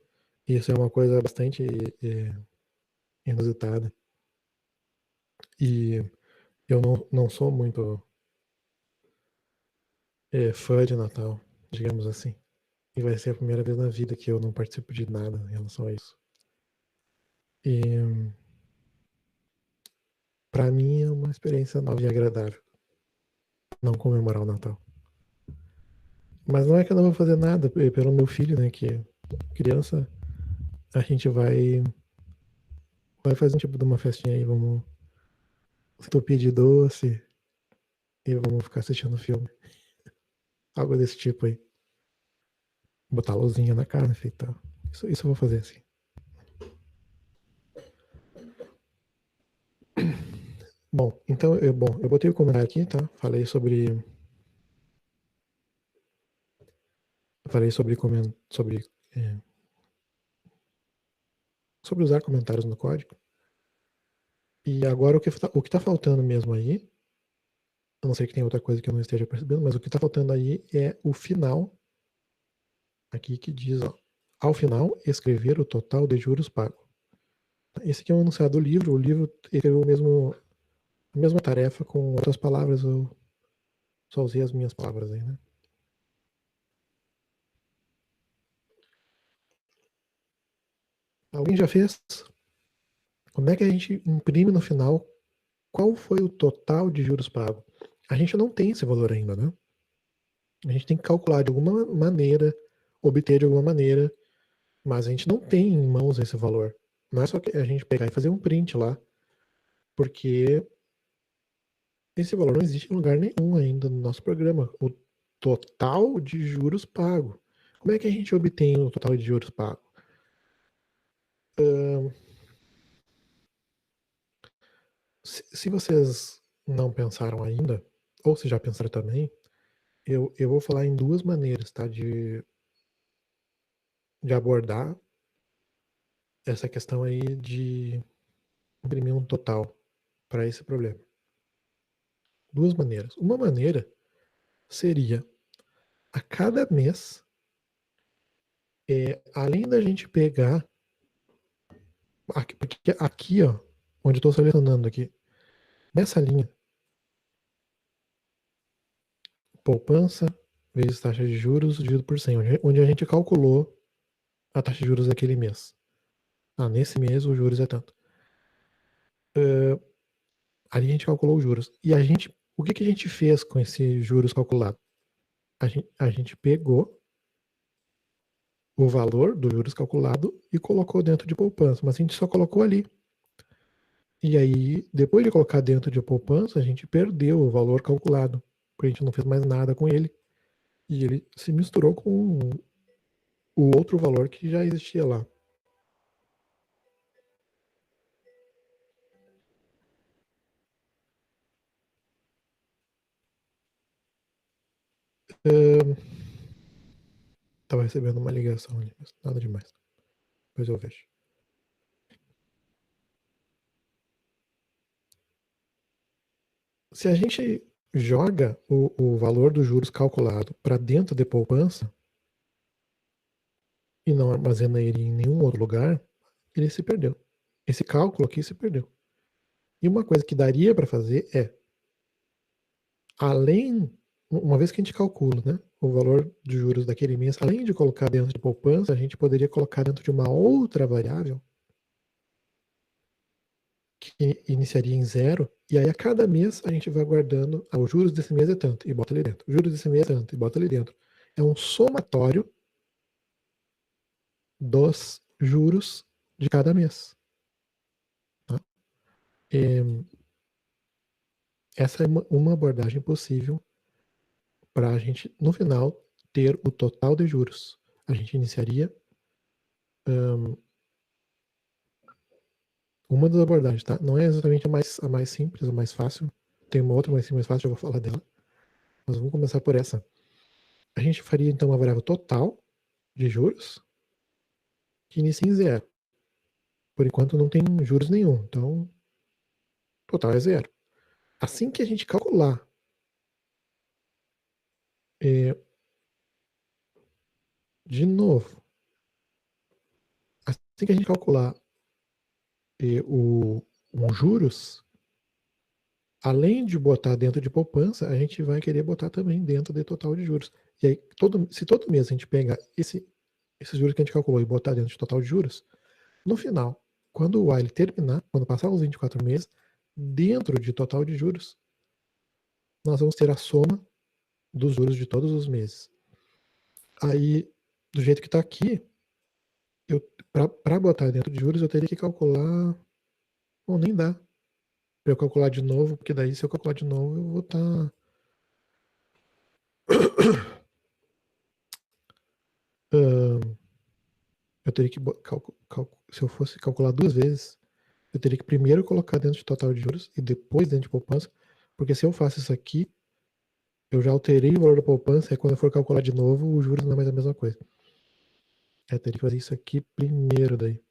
Isso é uma coisa bastante inusitada. E eu não sou muito fã de Natal, digamos assim. E vai ser a primeira vez na vida que eu não participo de nada em relação a isso. E para mim é uma experiência nova e agradável não comemorar o Natal. Mas não é que eu não vou fazer nada pelo meu filho, né? Que criança, a gente vai fazer um tipo de uma festinha aí, vamos entupir de doce e vamos ficar assistindo filme. Algo desse tipo aí. Botar luzinha na cara, e tal. Isso eu vou fazer assim. Bom, então eu botei o comentário aqui, tá? Falei é, sobre usar comentários no código. E agora o que tá faltando mesmo aí, a não ser que tenha outra coisa que eu não esteja percebendo, mas o que tá faltando aí é o final, aqui que diz, ó, ao final, escrever o total de juros pagos. Esse aqui é um enunciado do livro, o livro escreveu a mesma tarefa com outras palavras, eu só usei as minhas palavras aí, né? Alguém já fez? Como é que a gente imprime no final qual foi o total de juros pagos? A gente não tem esse valor ainda, né? A gente tem que calcular de alguma maneira, obter de alguma maneira, mas a gente não tem em mãos esse valor. Não é só que a gente pegar e fazer um print lá, porque esse valor não existe em lugar nenhum ainda no nosso programa. O total de juros pago. Como é que a gente obtém o total de juros pago? Se vocês não pensaram ainda, ou se já pensaram também, eu vou falar em duas maneiras, tá? De abordar essa questão aí de imprimir um total para esse problema. Duas maneiras. Uma maneira seria a cada mês, além da gente pegar, porque aqui, ó, onde eu estou selecionando aqui, nessa linha, poupança vezes taxa de juros dividido por 100, onde a gente calculou a taxa de juros daquele mês. Ah, nesse mês o juros é tanto. Ali a gente calculou os juros. E o que a gente fez com esses juros calculados? A gente pegou o valor dos juros calculado e colocou dentro de poupança, mas a gente só colocou ali. E aí, depois de colocar dentro de poupança, a gente perdeu o valor calculado, porque a gente não fez mais nada com ele. E ele se misturou com o outro valor que já existia lá. Estava recebendo uma ligação ali, mas nada demais. Depois eu vejo. Se a gente joga o valor dos juros calculado para dentro de poupança e não armazena ele em nenhum outro lugar, ele se perdeu. Esse cálculo aqui se perdeu. E uma coisa que daria para fazer é, além, uma vez que a gente calcula, né, o valor de juros daquele mês, além de colocar dentro de poupança, a gente poderia colocar dentro de uma outra variável que iniciaria em zero, e aí a cada mês a gente vai guardando, os juros desse mês é tanto, e bota ali dentro. Os juros desse mês é tanto, e bota ali dentro. É um somatório dos juros de cada mês. Tá? Essa é uma abordagem possível para a gente, no final, ter o total de juros. A gente iniciaria uma das abordagens, tá? Não é exatamente a mais simples, a mais fácil. Tem uma outra mais simples, mais fácil, eu vou falar dela. Mas vamos começar por essa. A gente faria, então, uma variável total de juros que inicia em zero. Por enquanto não tem juros nenhum, então total é zero. Assim que a gente calcular é, de novo, assim que a gente calcular um juros, além de botar dentro de poupança, a gente vai querer botar também dentro de total de juros. E aí, se todo mês a gente pegar esses juros que a gente calculou e botar dentro de total de juros, no final, quando o while terminar, quando passar os 24 meses, dentro de total de juros, nós vamos ter a soma dos juros de todos os meses. Aí, do jeito que está aqui, para botar dentro de juros, eu teria que calcular. Bom, nem dá para eu calcular de novo, porque daí, se eu calcular de novo, eu vou estar. Eu teria que. Se eu fosse calcular duas vezes, eu teria que primeiro colocar dentro de total de juros e depois dentro de poupança, porque se eu faço isso aqui, eu já alterei o valor da poupança, e quando eu for calcular de novo, os juros não é mais a mesma coisa. Eu teria que fazer isso aqui primeiro daí.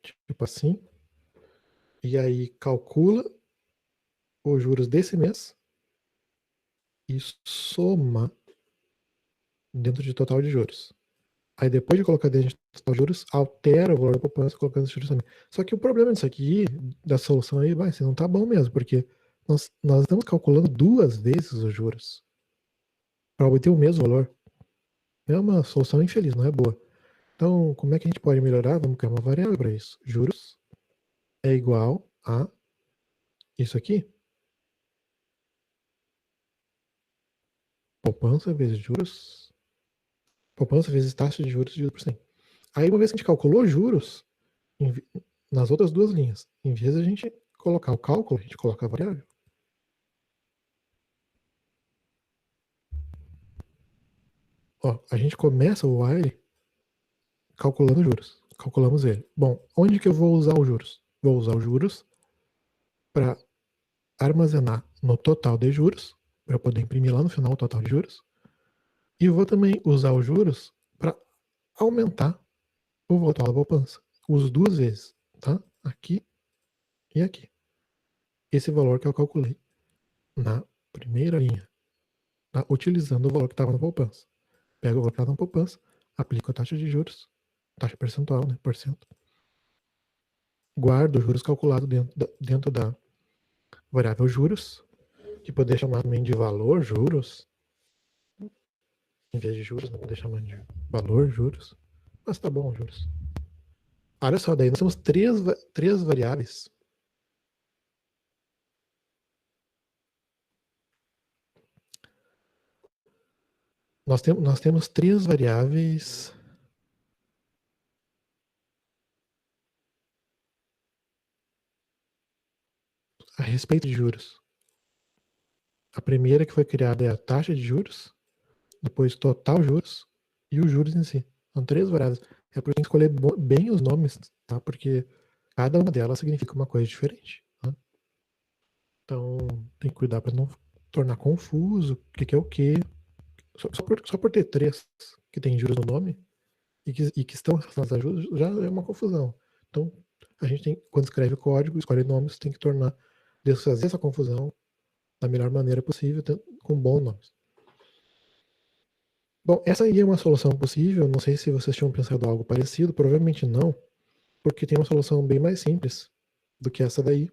Tipo assim. E aí calcula os juros desse mês e soma dentro de total de juros. Aí depois de colocar dentro de total de juros, altera o valor da poupança colocando os juros também. Só que o problema disso aqui, da solução aí, vai, não tá bom mesmo, porque nós estamos calculando duas vezes os juros para obter o mesmo valor. É uma solução infeliz, não é boa. Então, como é que a gente pode melhorar? Vamos criar uma variável para isso. Juros é igual a isso aqui. Poupança vezes juros. Poupança vezes taxa de juros dividido por 100. Aí, uma vez que a gente calculou juros, nas outras duas linhas, em vez de a gente colocar o cálculo, a gente coloca a variável. Ó, a gente começa o while calculando juros. Calculamos ele. Bom, onde que eu vou usar os juros? Vou usar os juros para armazenar no total de juros, para eu poder imprimir lá no final o total de juros. E vou também usar os juros para aumentar o total da poupança. Uso duas vezes, tá? Aqui e aqui. Esse valor que eu calculei na primeira linha, tá? Utilizando o valor que estava na poupança. Pego o valor que estava na poupança, aplico a taxa de juros, taxa percentual, né? Por cento. Guardo os juros calculados dentro da variável juros, que poder chamar também de valor juros, em vez de juros, não poder chamar de valor juros. Mas tá bom, juros. Olha só, daí nós temos três variáveis. Nós temos três variáveis a respeito de juros. A primeira que foi criada é a taxa de juros, depois total juros e os juros em si. São três variáveis. É por isso que tem que escolher bem os nomes, tá? Porque cada uma delas significa uma coisa diferente. Tá? Então, tem que cuidar para não tornar confuso o que é o quê. Só por ter três que tem juros no nome e que estão relacionados a juros, já é uma confusão. Então, a gente tem, quando escreve o código, escolhe nomes, tem que desfazer essa confusão da melhor maneira possível, com bons nomes. Bom, essa aí é uma solução possível. Não sei se vocês tinham pensado algo parecido, provavelmente não, porque tem uma solução bem mais simples do que essa daí.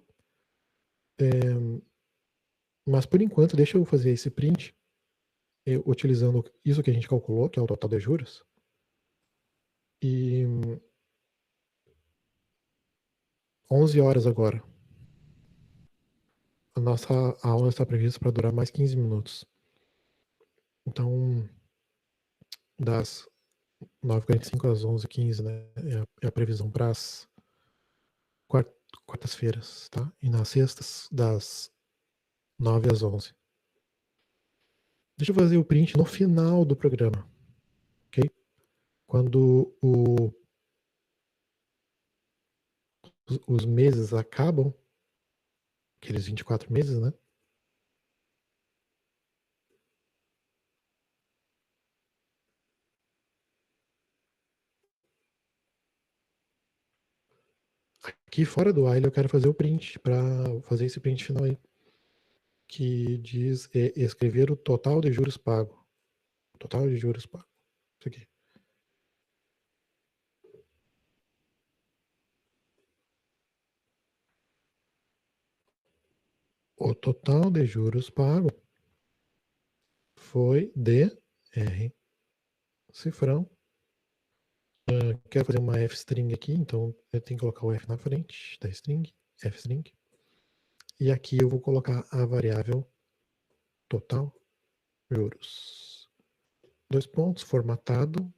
Mas por enquanto, deixa eu fazer esse print, utilizando isso que a gente calculou, que é o total de juros. E 11 horas agora. A nossa aula está prevista para durar mais 15 minutos. Então, das 9h45 às 11h15, né? É a previsão para as quartas-feiras, tá? E nas sextas, das 9 às 11. Deixa eu fazer o print no final do programa, ok? Quando os meses acabam, aqueles 24 meses, né? Aqui fora do while eu quero fazer o print, para fazer esse print final aí, que diz escrever o total de juros pago. Total de juros pago. Isso aqui. O total de juros pago foi de R cifrão. Quero fazer uma f-string aqui, então eu tenho que colocar o f na frente da string, f-string. E aqui eu vou colocar a variável total juros. 2 pontos, formatado,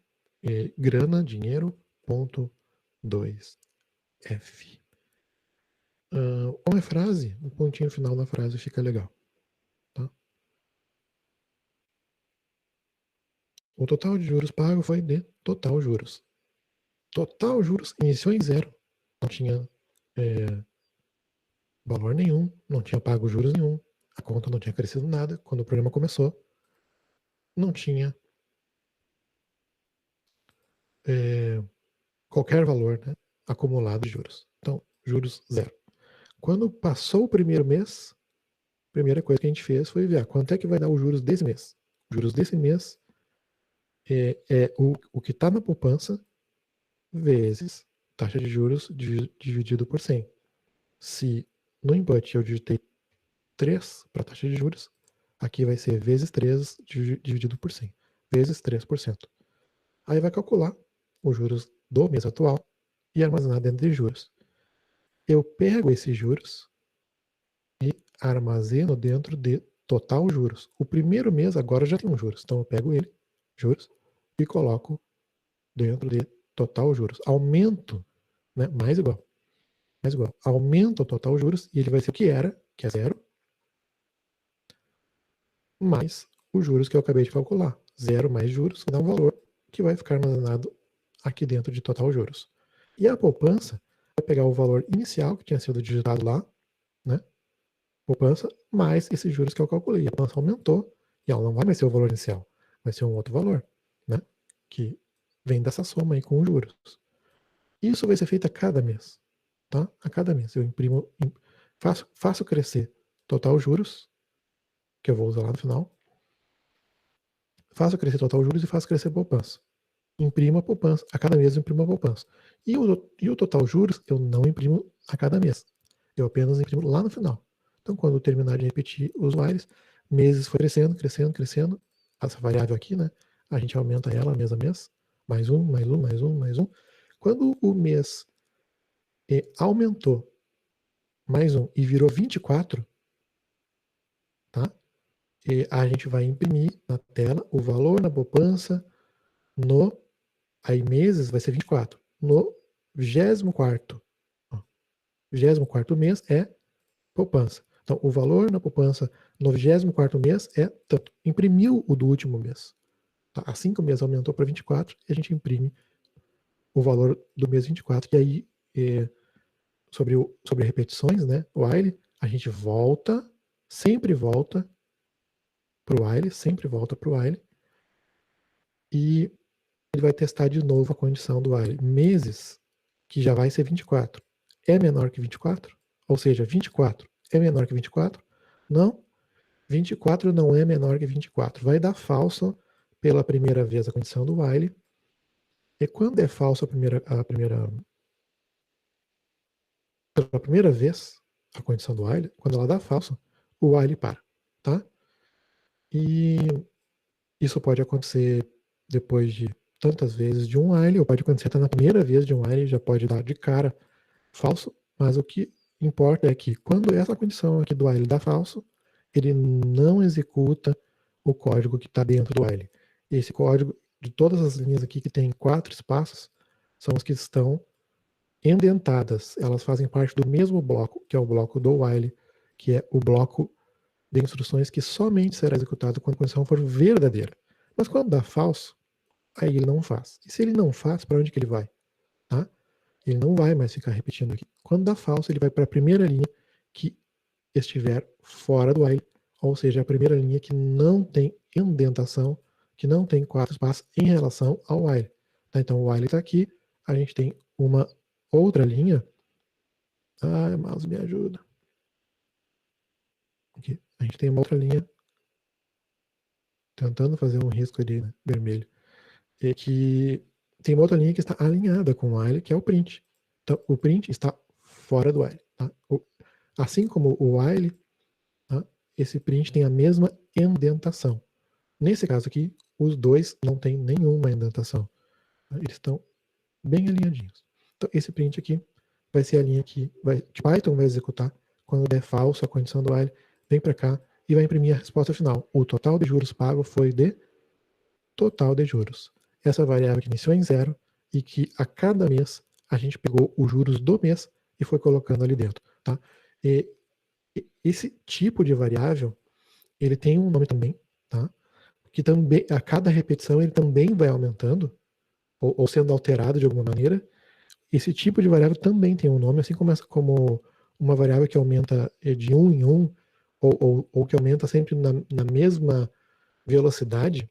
grana, dinheiro, ponto 2f. Como é frase, um pontinho final na frase fica legal. Tá? O total de juros pago foi de total juros. Total juros iniciou em zero. Não tinha valor nenhum, não tinha pago juros nenhum. A conta não tinha crescido nada. Quando o programa começou, não tinha qualquer valor, né, acumulado de juros. Então, juros zero. Quando passou o primeiro mês, a primeira coisa que a gente fez foi ver quanto é que vai dar os juros desse mês. Os juros desse mês é o que está na poupança vezes taxa de juros dividido por 100. Se no input eu digitei 3 para a taxa de juros, aqui vai ser vezes 3 dividido por 100, vezes 3%. Aí vai calcular os juros do mês atual e armazenar dentro de juros. Eu pego esses juros e armazeno dentro de total juros. O primeiro mês agora já tem um juros, então eu pego ele, juros, e coloco dentro de total juros. Aumento, né, mais igual. Aumenta o total juros e ele vai ser o que era, que é zero, mais os juros que eu acabei de calcular. Zero mais juros, que dá um valor que vai ficar armazenado aqui dentro de total juros. E a poupança vai pegar o valor inicial que tinha sido digitado lá, né? Poupança, mais esses juros que eu calculei. A poupança aumentou e ela não vai mais ser o valor inicial, vai ser um outro valor, né? Que vem dessa soma aí com os juros. Isso vai ser feito a cada mês, tá? A cada mês. Eu imprimo, faço crescer total juros, que eu vou usar lá no final. Faço crescer total juros e faço crescer poupança. Imprimo a poupança. A cada mês eu imprimo a poupança. E o total juros eu não imprimo a cada mês. Eu apenas imprimo lá no final. Então, quando eu terminar de repetir os whiles, meses foi crescendo, crescendo, crescendo. Essa variável aqui, né? A gente aumenta ela mês a mês. Mais um, mais um, mais um, mais um. Quando o mês aumentou mais um e virou 24, tá? E a gente vai imprimir na tela o valor na poupança no... Aí meses vai ser 24. No 24º. 24º mês é poupança. Então, o valor na poupança no 24º mês é tanto. Imprimiu o do último mês. Tá? Assim que o mês aumentou para 24, a gente imprime o valor do mês 24. E aí, sobre repetições, né? O while, a gente volta, sempre volta para o while, sempre volta para o while. E ele vai testar de novo a condição do while. Meses, que já vai ser 24, é menor que 24? Ou seja, 24 é menor que 24? Não. 24 não é menor que 24. Vai dar falso pela primeira vez a condição do while. E quando é falso pela primeira vez a condição do while, quando ela dá falso, o while para, tá? E isso pode acontecer depois de tantas vezes de um while, ou pode acontecer até na primeira vez de um while, já pode dar de cara falso, mas o que importa é que quando essa condição aqui do while dá falso, ele não executa o código que está dentro do while. Esse código, de todas as linhas aqui que tem 4 espaços, são as que estão indentadas. Elas fazem parte do mesmo bloco, que é o bloco do while, que é o bloco de instruções que somente será executado quando a condição for verdadeira. Mas quando dá falso, aí ele não faz. E se ele não faz, para onde que ele vai? Tá? Ele não vai mais ficar repetindo aqui. Quando dá falso, ele vai para a primeira linha que estiver fora do while, ou seja, a primeira linha que não tem indentação, que não tem 4 espaços em relação ao while. Tá? Então o while está aqui, a gente tem uma outra linha. Ah, mouse me ajuda. Aqui. A gente tem uma outra linha, tentando fazer um risco ali, né, vermelho, e que tem uma outra linha que está alinhada com o while, que é o print. Então o print está fora do while. Tá? Assim como o while esse print tem a mesma indentação. Nesse caso aqui, os dois não tem nenhuma indentação. Eles estão bem alinhadinhos. Então, esse print aqui vai ser a linha que Python vai executar quando der falso a condição do while, vem para cá e vai imprimir a resposta final. O total de juros pago foi de total de juros. Essa variável que iniciou em 0 e que a cada mês a gente pegou os juros do mês e foi colocando ali dentro. Tá? E esse tipo de variável, ele tem um nome também, tá? Que também, a cada repetição, ele também vai aumentando, ou sendo alterado de alguma maneira. Esse tipo de variável também tem um nome, assim como uma variável que aumenta de 1 em 1, ou que aumenta sempre na mesma velocidade,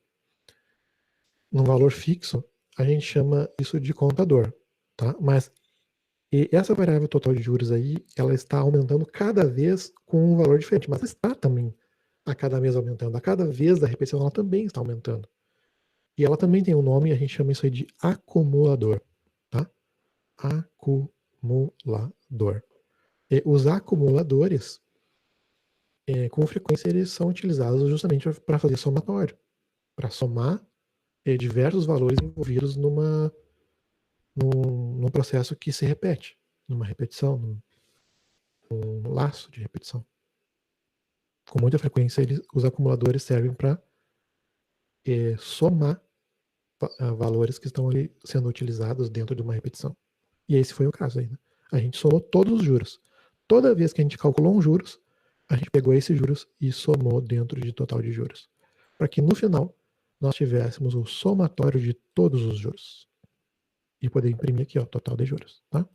num valor fixo, a gente chama isso de contador, tá? Mas essa variável total de juros aí, ela está aumentando cada vez com um valor diferente, mas está também a cada mês aumentando. A cada vez da repetição, ela também está aumentando. E ela também tem um nome, e a gente chama isso aí de acumulador, tá? Acumulador. E os acumuladores, com frequência, eles são utilizados justamente para fazer somatório, para somar diversos valores envolvidos num processo que se repete, numa repetição, num laço de repetição. Com muita frequência, os acumuladores servem para somar valores que estão ali sendo utilizados dentro de uma repetição. E esse foi o caso aí, né? A gente somou todos os juros. Toda vez que a gente calculou um juros, a gente pegou esses juros e somou dentro de total de juros. Para que no final nós tivéssemos o somatório de todos os juros. E poder imprimir aqui, ó, total de juros, tá?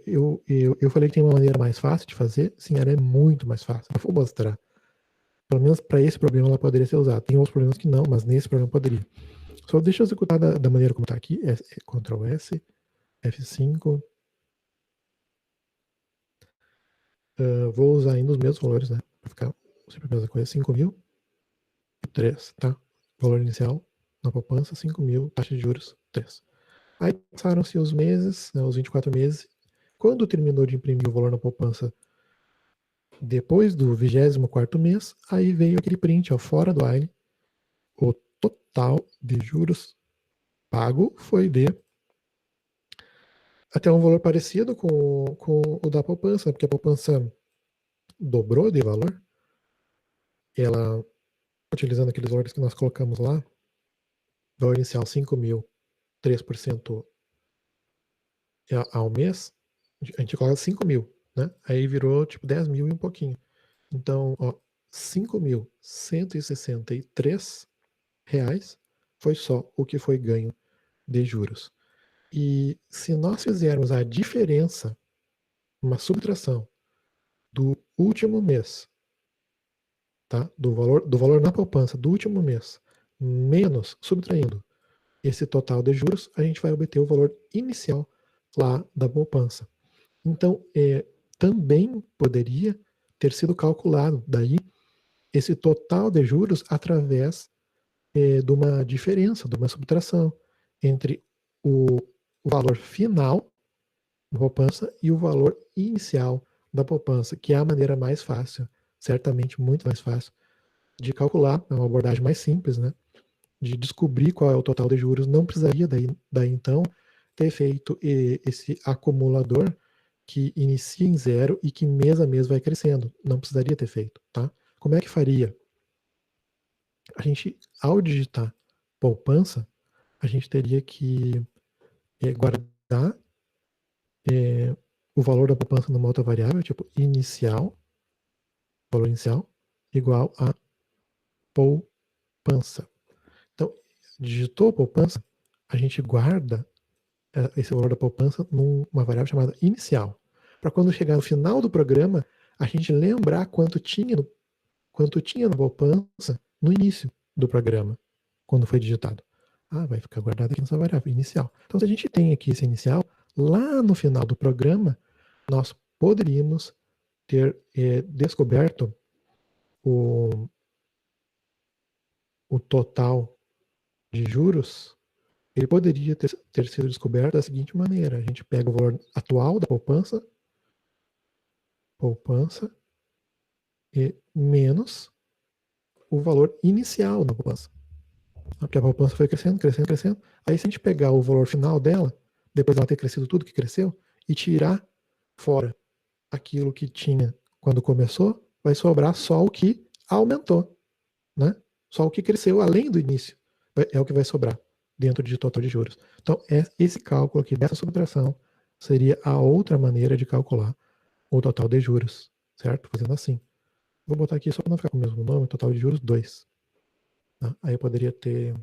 Eu falei que tem uma maneira mais fácil de fazer. Sim, ela é muito mais fácil. Eu vou mostrar. Pelo menos para esse problema ela poderia ser usada. Tem outros problemas que não, mas nesse problema poderia. Só deixa eu executar da maneira como está aqui. Ctrl S, F5. Vou usar ainda os mesmos valores, né? Para ficar sempre a mesma coisa. 5.003, tá? Valor inicial na poupança, 5.000, taxa de juros, 3. Aí passaram-se os meses, né, os 24 meses. Quando terminou de imprimir o valor na poupança, depois do 24º mês, aí veio aquele print, ó, fora do while. O total de juros pago foi de até um valor parecido com o da poupança, porque a poupança dobrou de valor. Ela, utilizando aqueles valores que nós colocamos lá, valor inicial 5.000, 3% ao mês, a gente coloca 5.000, né? Aí virou tipo 10.000 e um pouquinho. Então, ó, 5.163 reais foi só o que foi ganho de juros. E se nós fizermos a diferença, uma subtração do último mês, tá? Do valor na poupança do último mês, menos subtraindo esse total de juros, a gente vai obter o valor inicial lá da poupança. Então, também poderia ter sido calculado daí esse total de juros através de uma diferença, de uma subtração entre o valor final da poupança e o valor inicial da poupança, que é a maneira mais fácil, certamente muito mais fácil, de calcular. É uma abordagem mais simples, né? De descobrir qual é o total de juros. Não precisaria daí então ter feito esse acumulador que inicia em 0 e que mês a mês vai crescendo. Não precisaria ter feito, tá? Como é que faria? A gente, ao digitar poupança, a gente teria que guardar o valor da poupança numa outra variável, tipo inicial, valor inicial, igual a poupança. Então, digitou poupança, a gente guarda esse valor da poupança numa variável chamada inicial. Para quando chegar no final do programa, a gente lembrar quanto tinha na poupança no início do programa, quando foi digitado. Vai ficar guardado aqui nessa variável inicial. Então, se a gente tem aqui esse inicial, lá no final do programa, nós poderíamos ter descoberto o total de juros. Ele poderia ter sido descoberto da seguinte maneira: a gente pega o valor atual da poupança, menos o valor inicial da poupança. Porque a poupança foi crescendo, crescendo, crescendo. Aí se a gente pegar o valor final dela, depois dela ter crescido tudo que cresceu, e tirar fora aquilo que tinha quando começou, vai sobrar só o que aumentou, né? Só o que cresceu além do início é o que vai sobrar dentro de total de juros. Então, esse cálculo aqui dessa subtração seria a outra maneira de calcular o total de juros, certo? Fazendo assim. Vou botar aqui só para não ficar com o mesmo nome, total de juros 2. Tá? Aí eu poderia ter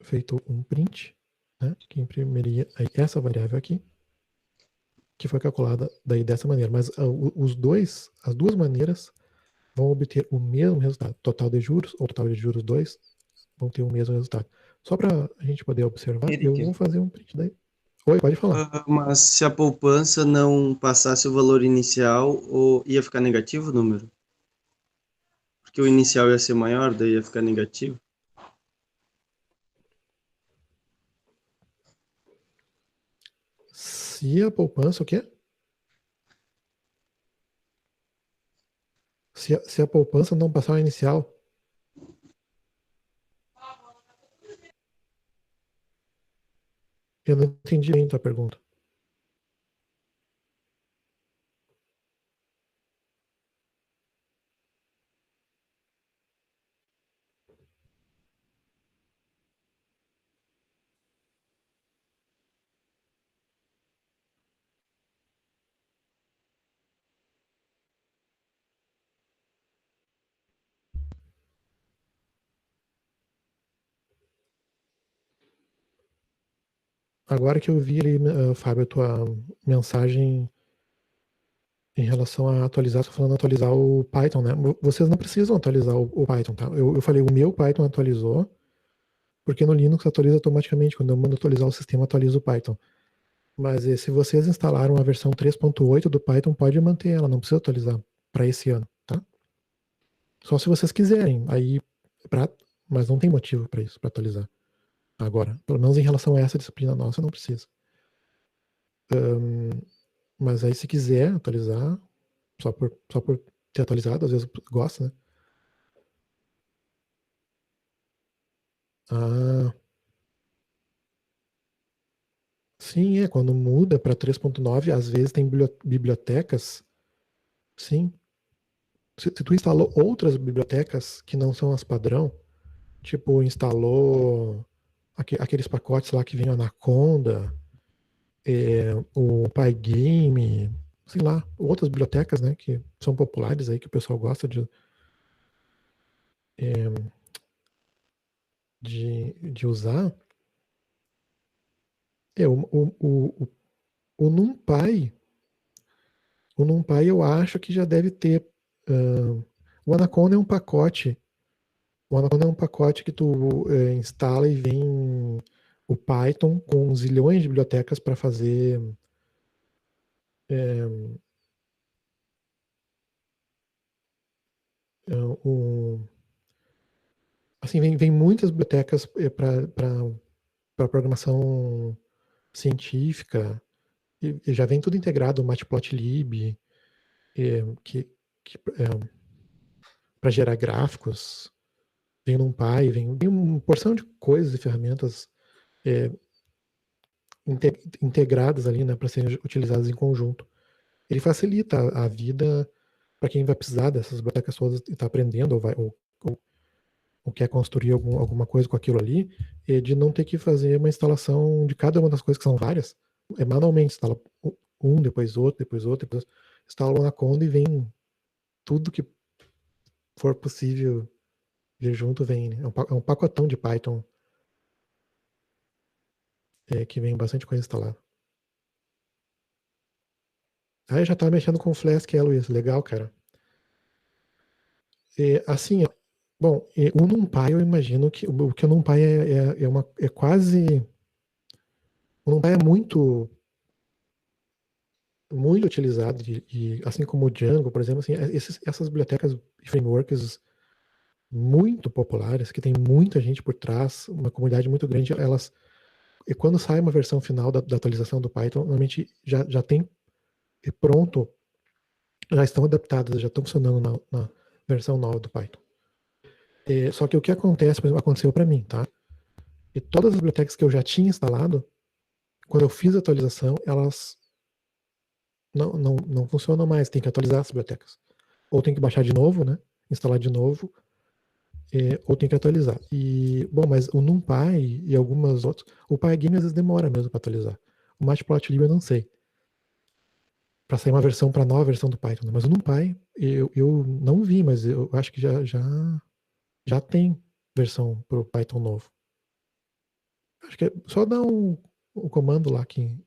feito um print, né, que imprimiria aí essa variável aqui, que foi calculada daí dessa maneira. Mas as duas maneiras vão obter o mesmo resultado. Total de juros ou total de juros 2 vão ter o mesmo resultado. Só para a gente poder observar, eu vou Eric, fazer um print daí. Oi, pode falar. mas se a poupança não passasse o valor inicial, ia ficar negativo o número? Porque o inicial ia ser maior, daí ia ficar negativo. Se a poupança, o quê? Se a poupança não passar o inicial, eu não entendi ainda a pergunta. Agora que eu vi ali, Fábio, a tua mensagem em relação a atualizar, você falando atualizar o Python, né? Vocês não precisam atualizar o Python, tá? Eu falei, o meu Python atualizou, porque no Linux atualiza automaticamente. Quando eu mando atualizar o sistema, atualiza o Python. Mas se vocês instalaram a versão 3.8 do Python, pode manter ela, não precisa atualizar para esse ano, tá? Só se vocês quiserem, aí, mas não tem motivo para isso, para atualizar agora. Pelo menos em relação a essa disciplina nossa, não precisa. Mas aí, se quiser atualizar, só por ter atualizado, às vezes gosta, né? Ah, sim, quando muda para 3.9, às vezes tem bibliotecas, sim. Se tu instalou outras bibliotecas que não são as padrão, tipo, instalou aqueles pacotes lá que vem Anaconda, o Pygame, sei lá, outras bibliotecas, né, que são populares aí, que o pessoal gosta de usar, o NumPy, eu acho que já deve ter. O Anaconda é um pacote. O Anaconda é um pacote que tu instala e vem o Python com zilhões de bibliotecas para fazer um. Assim, vem muitas bibliotecas para programação científica, e já vem tudo integrado, o Matplotlib, que para gerar gráficos, vem NumPy, vem uma porção de coisas e ferramentas é, integradas ali, né, para serem utilizadas em conjunto. Ele facilita a vida para quem vai precisar dessas bibliotecas todas e está aprendendo ou quer construir alguma coisa com aquilo ali, de não ter que fazer uma instalação de cada uma das coisas, que são várias, manualmente, instala um, depois outro, depois outro, depois instala o Anaconda e vem tudo que for possível vir junto, vem, né? É um pacotão de Python que vem bastante coisa instalada. Aí já tá mexendo com Flask, Luiz, legal, cara. Assim, ó, bom, o NumPy eu imagino que o NumPy é quase. O NumPy é muito utilizado, assim como o Django, por exemplo, assim, essas bibliotecas e frameworks muito populares, que tem muita gente por trás, uma comunidade muito grande, elas E quando sai uma versão final da atualização do Python, normalmente já tem pronto, já estão adaptadas, já estão funcionando na versão nova do Python. Só que o que acontece, por exemplo, aconteceu para mim, tá? E todas as bibliotecas que eu já tinha instalado, quando eu fiz a atualização, elas não funcionam mais, tem que atualizar as bibliotecas. Ou tem que baixar de novo, né? Instalar de novo, ou tem que atualizar. E, bom, mas o NumPy e algumas outras, o Pygame às vezes demora mesmo para atualizar. O Matplotlib eu não sei. Para sair uma versão para nova versão do Python, né? Mas o NumPy eu não vi, mas eu acho que já tem versão para o Python novo. Acho que é só dar um comando lá que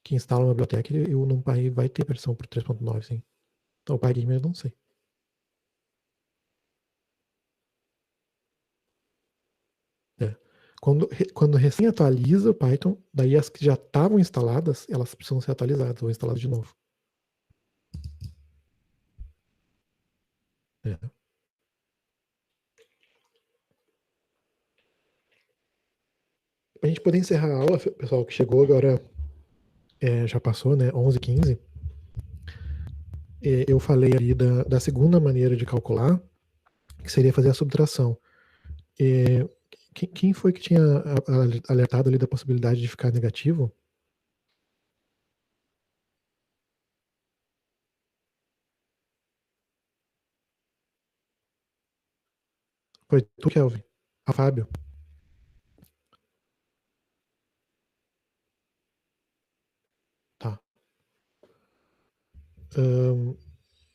instala uma biblioteca e o NumPy vai ter versão para 3.9, sim. Então o Pygame eu não sei. É. Quando recém atualiza o Python, daí as que já estavam instaladas, elas precisam ser atualizadas ou instaladas de novo. É. Pra gente poder encerrar a aula, pessoal, que chegou agora, já passou, né, 11h15, eu falei ali da segunda maneira de calcular, que seria fazer a subtração. Quem foi que tinha alertado ali da possibilidade de ficar negativo? Foi tu, Kelvin? A Fábio? Tá.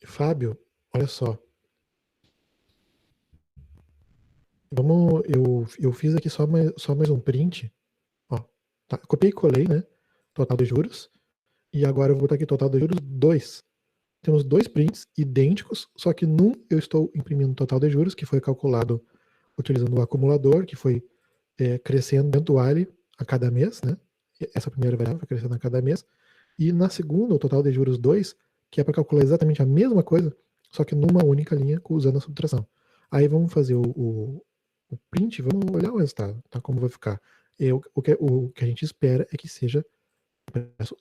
Fábio, olha só. Eu fiz aqui só mais um print. Ó, tá, copiei e colei, né? Total de juros. E agora eu vou botar aqui total de juros 2. Temos dois prints idênticos, só que num eu estou imprimindo o total de juros, que foi calculado utilizando o acumulador, que foi crescendo dentro do while a cada mês, né? Essa primeira variável foi crescendo a cada mês. E na segunda, o total de juros 2, que é para calcular exatamente a mesma coisa, só que numa única linha usando a subtração. Aí vamos fazer o print, vamos olhar o resultado, tá? Como vai ficar. O que a gente espera é que seja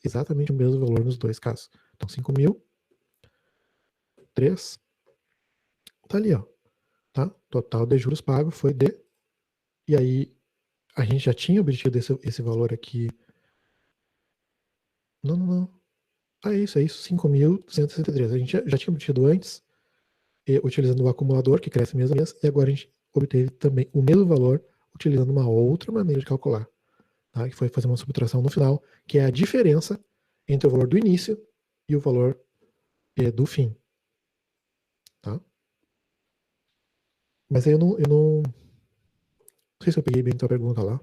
exatamente o mesmo valor nos dois casos. Então, 5.000, 3, tá ali, ó. Tá? Total de juros pagos foi de. E aí, a gente já tinha obtido esse valor aqui. Não. Ah, é isso, 5.163. A gente já tinha obtido antes, utilizando o acumulador, que cresce mês a mês, e agora a gente obteve também o mesmo valor utilizando uma outra maneira de calcular, tá? Que foi fazer uma subtração no final, que é a diferença entre o valor do início e o valor do fim, tá? Mas aí eu não sei se eu peguei bem a tua pergunta lá,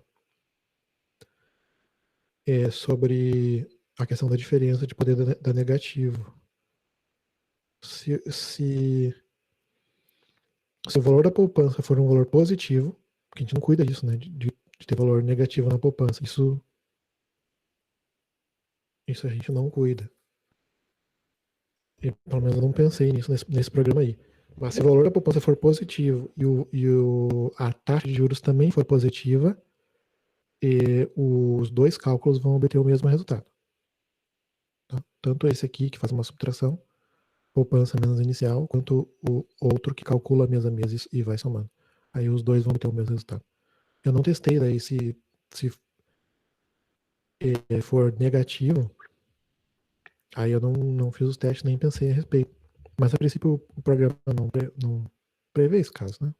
sobre a questão da diferença de poder dar negativo. Se o valor da poupança for um valor positivo, porque a gente não cuida disso, né? De ter valor negativo na poupança. Isso a gente não cuida. Pelo menos eu não pensei nisso nesse programa aí. Mas se o valor da poupança for positivo a taxa de juros também for positiva, os dois cálculos vão obter o mesmo resultado. Tá? Tanto esse aqui, que faz uma subtração, poupança menos inicial, quanto o outro que calcula mês a mês e vai somando. Aí os dois vão ter o mesmo resultado. Eu não testei daí se for negativo, aí eu não fiz os testes nem pensei a respeito. Mas a princípio o programa não prevê esse caso, né?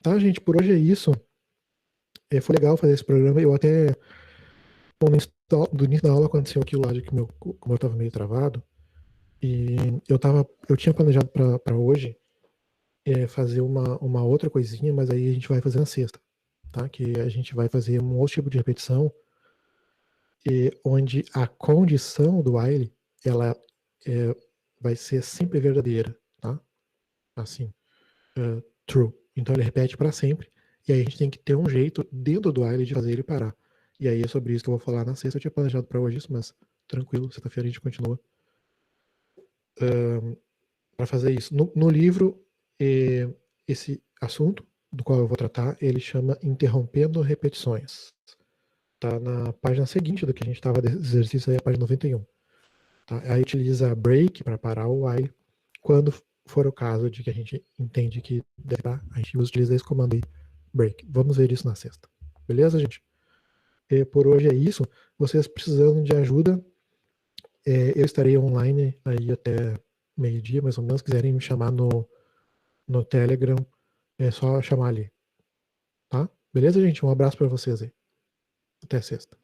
Tá, gente, por hoje é isso. Foi legal fazer esse programa. Eu até, bom, do início da aula aconteceu aquilo lá de que como eu estava meio travado, e eu tinha planejado para hoje fazer uma outra coisinha, mas aí a gente vai fazer na sexta, tá? Que a gente vai fazer um outro tipo de repetição, onde a condição do while, ela vai ser sempre verdadeira, tá? Assim, true. Então ele repete para sempre, e aí a gente tem que ter um jeito dentro do while de fazer ele parar. E aí é sobre isso que eu vou falar na sexta. Eu tinha planejado para hoje isso, mas tranquilo, sexta-feira a gente continua para fazer isso. No livro, esse assunto do qual eu vou tratar, ele chama Interrompendo Repetições. tá na página seguinte do que a gente estava desse exercício aí, a página 91. Tá? Aí utiliza break para parar o while. Quando for o caso de que a gente entende que deve parar, a gente utiliza esse comando aí, break. Vamos ver isso na sexta. Beleza, gente? E por hoje é isso. Vocês precisando de ajuda, eu estarei online aí até meio-dia, mais ou menos. Se quiserem me chamar no Telegram, é só chamar ali. Tá? Beleza, gente? Um abraço para vocês aí. Até sexta.